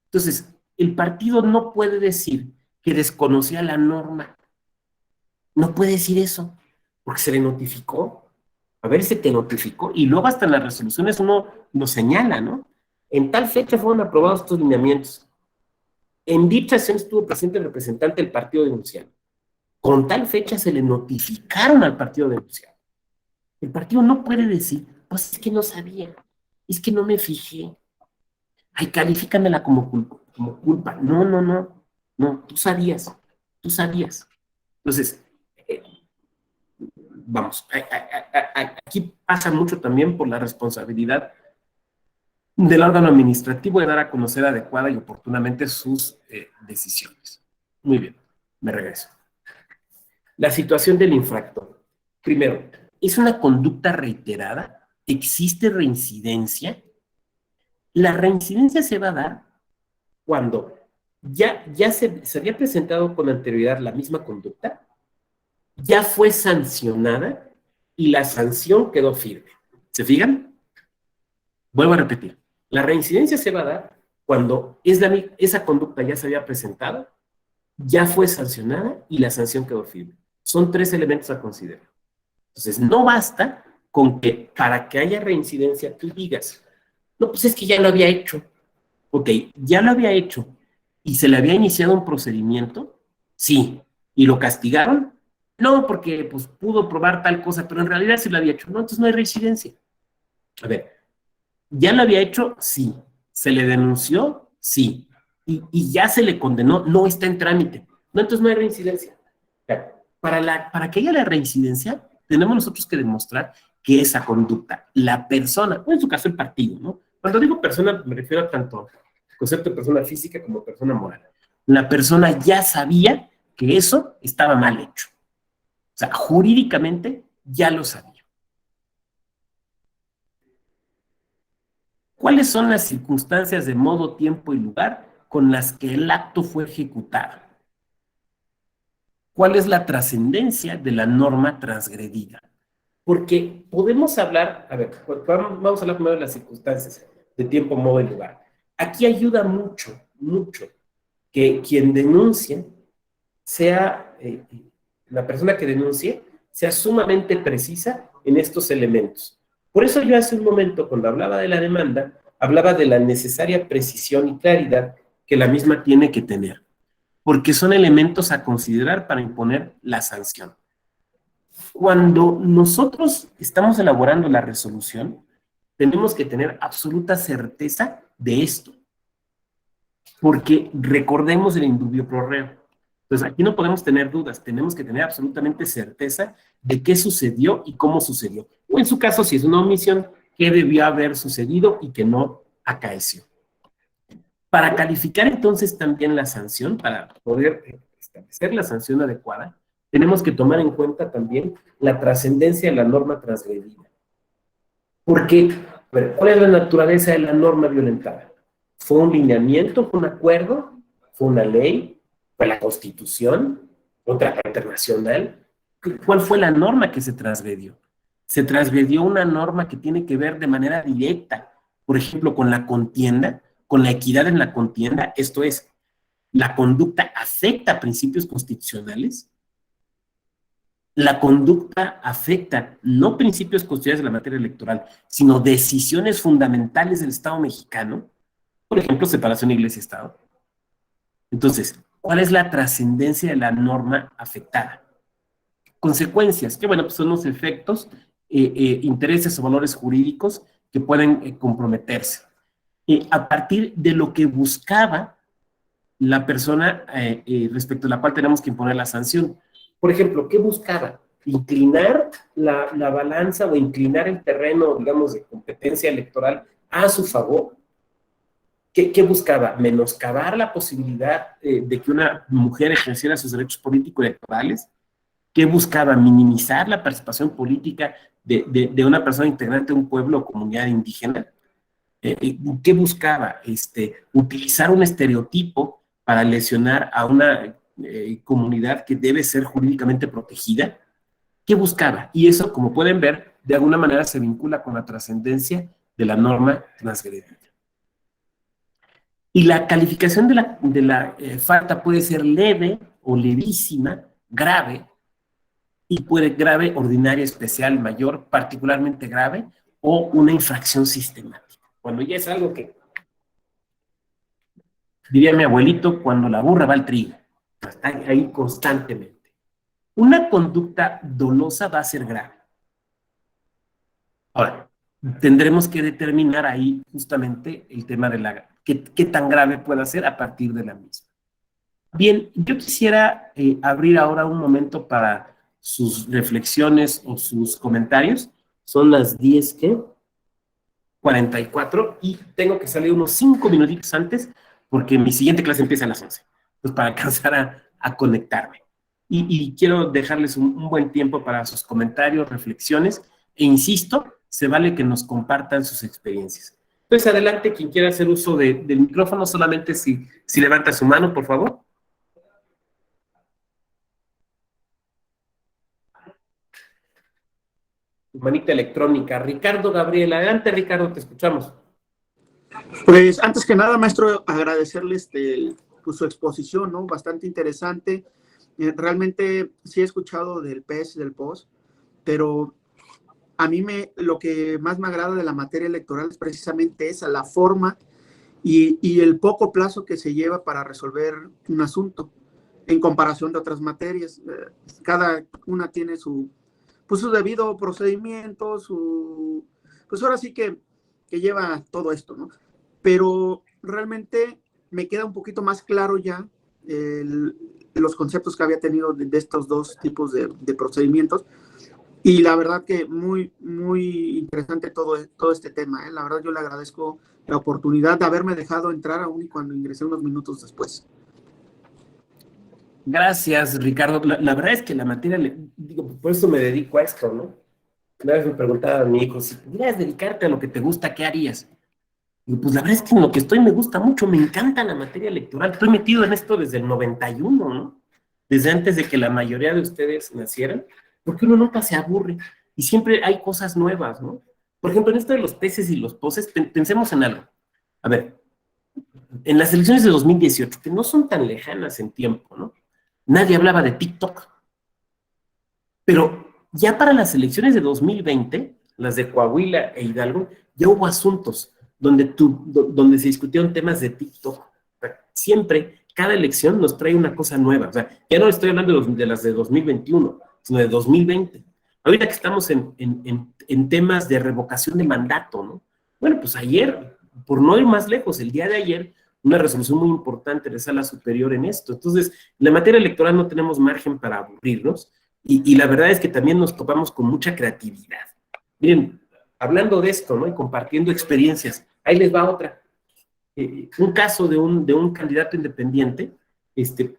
Entonces, el partido no puede decir que desconocía la norma. No puede decir eso, porque se le notificó. A ver, se te notificó, y luego hasta en las resoluciones uno lo señala, ¿no? En tal fecha fueron aprobados estos lineamientos. En dicha sesión estuvo presente el representante del partido denunciado. Con tal fecha se le notificaron al partido denunciado. El partido no puede decir, pues es que no sabía, es que no me fijé. Ay, califícamela como culpa. No, tú sabías. Entonces, vamos, aquí pasa mucho también por la responsabilidad del órgano administrativo de dar a conocer adecuada y oportunamente sus decisiones. Muy bien, me regreso. La situación del infractor. Primero, ¿es una conducta reiterada? ¿Existe reincidencia? La reincidencia se va a dar cuando ya se había presentado con anterioridad la misma conducta, ya fue sancionada y la sanción quedó firme. ¿Se fijan? Vuelvo a repetir. La reincidencia se va a dar cuando esa conducta ya se había presentado, ya fue sancionada y la sanción quedó firme. Son 3 elementos a considerar. Entonces, no basta con que para que haya reincidencia tú digas, no, pues es que ya lo había hecho. Ok, ya lo había hecho y se le había iniciado un procedimiento, sí, y lo castigaron, no, porque pues pudo probar tal cosa, pero en realidad sí lo había hecho, no, entonces no hay reincidencia. A ver, ¿ya lo había hecho? Sí. ¿Se le denunció? Sí. Y ya se le condenó, no está en trámite. No, entonces no hay reincidencia. Para que haya la reincidencia, tenemos nosotros que demostrar que esa conducta, la persona, o en su caso el partido, ¿no? Cuando digo persona, me refiero a tanto concepto de persona física como persona moral. La persona ya sabía que eso estaba mal hecho. O sea, jurídicamente ya lo sabía. ¿Cuáles son las circunstancias de modo, tiempo y lugar con las que el acto fue ejecutado? ¿Cuál es la trascendencia de la norma transgredida? Porque podemos hablar, a ver, vamos a hablar primero de las circunstancias de tiempo, modo y lugar. Aquí ayuda mucho, mucho, que quien denuncie sea, la persona que denuncie, sea sumamente precisa en estos elementos. Por eso yo hace un momento, cuando hablaba de la demanda, hablaba de la necesaria precisión y claridad que la misma tiene que tener, porque son elementos a considerar para imponer la sanción. Cuando nosotros estamos elaborando la resolución, tenemos que tener absoluta certeza de esto, porque recordemos el indubio pro reo. Entonces, aquí no podemos tener dudas, tenemos que tener absolutamente certeza de qué sucedió y cómo sucedió. O en su caso, si es una omisión, qué debió haber sucedido y que no acaeció. Para calificar entonces también la sanción, para poder establecer la sanción adecuada, tenemos que tomar en cuenta también la trascendencia de la norma transgredida. Porque, ¿cuál es la naturaleza de la norma violentada? ¿Fue un lineamiento, fue un acuerdo, fue una ley, fue la Constitución, otra internacional? ¿Cuál fue la norma que se transgredió? Se transgredió una norma que tiene que ver de manera directa, por ejemplo, con la contienda, con la equidad en la contienda, esto es, la conducta afecta principios constitucionales, la conducta afecta no principios constitucionales de la materia electoral, sino decisiones fundamentales del Estado mexicano, por ejemplo, separación iglesia-Estado. Entonces, ¿cuál es la trascendencia de la norma afectada? Consecuencias, que bueno, pues son los efectos, intereses o valores jurídicos que pueden comprometerse. A partir de lo que buscaba la persona respecto a la cual tenemos que imponer la sanción. Por ejemplo, ¿qué buscaba? Inclinar la balanza o inclinar el terreno, digamos, de competencia electoral a su favor. ¿Qué buscaba? Menoscabar la posibilidad de que una mujer ejerciera sus derechos político-electorales. ¿Qué buscaba? Minimizar la participación política de una persona integrante de un pueblo o comunidad indígena. ¿Qué buscaba? Utilizar un estereotipo para lesionar a una comunidad que debe ser jurídicamente protegida. ¿Qué buscaba? Y eso, como pueden ver, de alguna manera se vincula con la trascendencia de la norma transgredida. Y la calificación de la falta puede ser leve o levísima, grave, y puede grave, ordinaria, especial, mayor, particularmente grave, o una infracción sistemática. Cuando ya es algo que, diría mi abuelito, cuando la burra va al trigo, está ahí constantemente. Una conducta dolosa va a ser grave. Ahora, tendremos que determinar ahí justamente el tema de qué tan grave puede ser a partir de la misma. Bien, yo quisiera abrir ahora un momento para sus reflexiones o sus comentarios. Son las 10:44 y tengo que salir unos 5 minutitos antes porque mi siguiente clase empieza a las 11, pues para alcanzar a conectarme. Y quiero dejarles un buen tiempo para sus comentarios, reflexiones, e insisto, se vale que nos compartan sus experiencias. Entonces, adelante, quien quiera hacer uso del micrófono, solamente si levanta su mano, por favor. Manita electrónica. Ricardo Gabriel, adelante, Ricardo, te escuchamos. Pues antes que nada, maestro, agradecerle pues, su exposición, ¿no? Bastante interesante. Realmente sí he escuchado del PES, del POS, pero a mí lo que más me agrada de la materia electoral es precisamente esa, la forma y el poco plazo que se lleva para resolver un asunto en comparación de otras materias. Cada una tiene su debido procedimiento, pues ahora sí que lleva todo esto, ¿no? Pero realmente me queda un poquito más claro ya los conceptos que había tenido de estos dos tipos de procedimientos. Y la verdad que muy, muy interesante todo este tema, ¿eh? La verdad yo le agradezco la oportunidad de haberme dejado entrar aún y cuando ingresé unos minutos después. Gracias, Ricardo. La verdad es que la materia, digo, por eso me dedico a esto, ¿no? Una vez me preguntaba a mi hijo, si pudieras dedicarte a lo que te gusta, ¿qué harías? Y pues la verdad es que en lo que estoy me gusta mucho, me encanta la materia electoral. Estoy metido en esto desde el 91, ¿no? Desde antes de que la mayoría de ustedes nacieran, porque uno nunca se aburre y siempre hay cosas nuevas, ¿no? Por ejemplo, en esto de los peces y los poses, pensemos en algo. A ver, en las elecciones de 2018, que no son tan lejanas en tiempo, ¿no? Nadie hablaba de TikTok. Pero ya para las elecciones de 2020, las de Coahuila e Hidalgo, ya hubo asuntos donde se discutieron temas de TikTok. Siempre, cada elección nos trae una cosa nueva. O sea, ya no estoy hablando de las de 2021, sino de 2020. Ahorita que estamos en temas de revocación de mandato, ¿no? Bueno, pues ayer, por no ir más lejos, el día de ayer, una resolución muy importante de Sala Superior en esto. Entonces, en la materia electoral no tenemos margen para aburrirnos y la verdad es que también nos topamos con mucha creatividad. Miren, hablando de esto, ¿no? Y compartiendo experiencias, ahí les va otra. Un caso de un candidato independiente,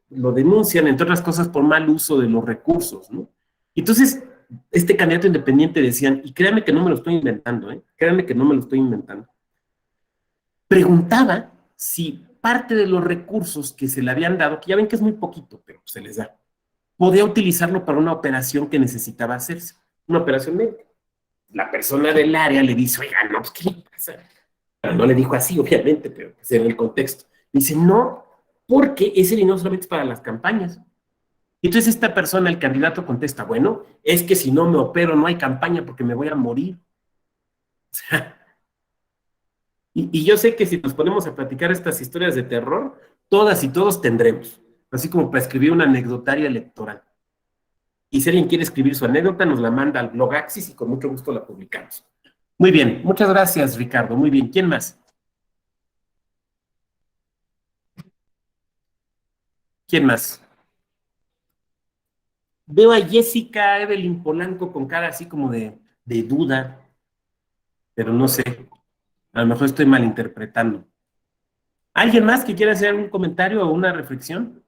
lo denuncian, entre otras cosas, por mal uso de los recursos, ¿no? Entonces, este candidato independiente decían, y créanme que no me lo estoy inventando, créanme que no me lo estoy inventando, preguntaba si parte de los recursos que se le habían dado, que ya ven que es muy poquito, pero se les da, podía utilizarlo para una operación que necesitaba hacerse, una operación médica. La persona del área le dice, oiga, no, pues, ¿qué le pasa? Pero no le dijo así, obviamente, pero pues, en el contexto. Dice, no, porque ese dinero solamente es para las campañas. Entonces esta persona, el candidato, contesta, bueno, es que si no me opero no hay campaña porque me voy a morir. O sea, y yo sé que si nos ponemos a platicar estas historias de terror, todas y todos tendremos, así como para escribir una anecdotaria electoral. Y si alguien quiere escribir su anécdota, nos la manda al blog Axis y con mucho gusto la publicamos. Muy bien, muchas gracias, Ricardo. Muy bien, ¿quién más? ¿Quién más? Veo a Jessica Evelyn Polanco con cara así como de duda, pero no sé, a lo mejor estoy malinterpretando. ¿Alguien más que quiera hacer un comentario o una reflexión?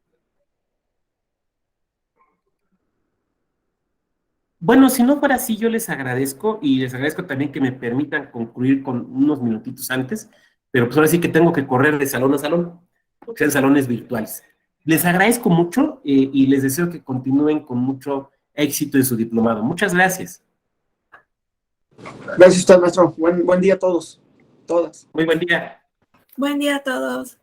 Bueno, si no fuera así, yo les agradezco y les agradezco también que me permitan concluir con unos minutitos antes, pero pues ahora sí que tengo que correr de salón a salón, porque sean salones virtuales. Les agradezco mucho y les deseo que continúen con mucho éxito en su diplomado. Muchas gracias. Gracias a usted, maestro. Buen día a todos, todas. Muy buen día. Buen día a todos.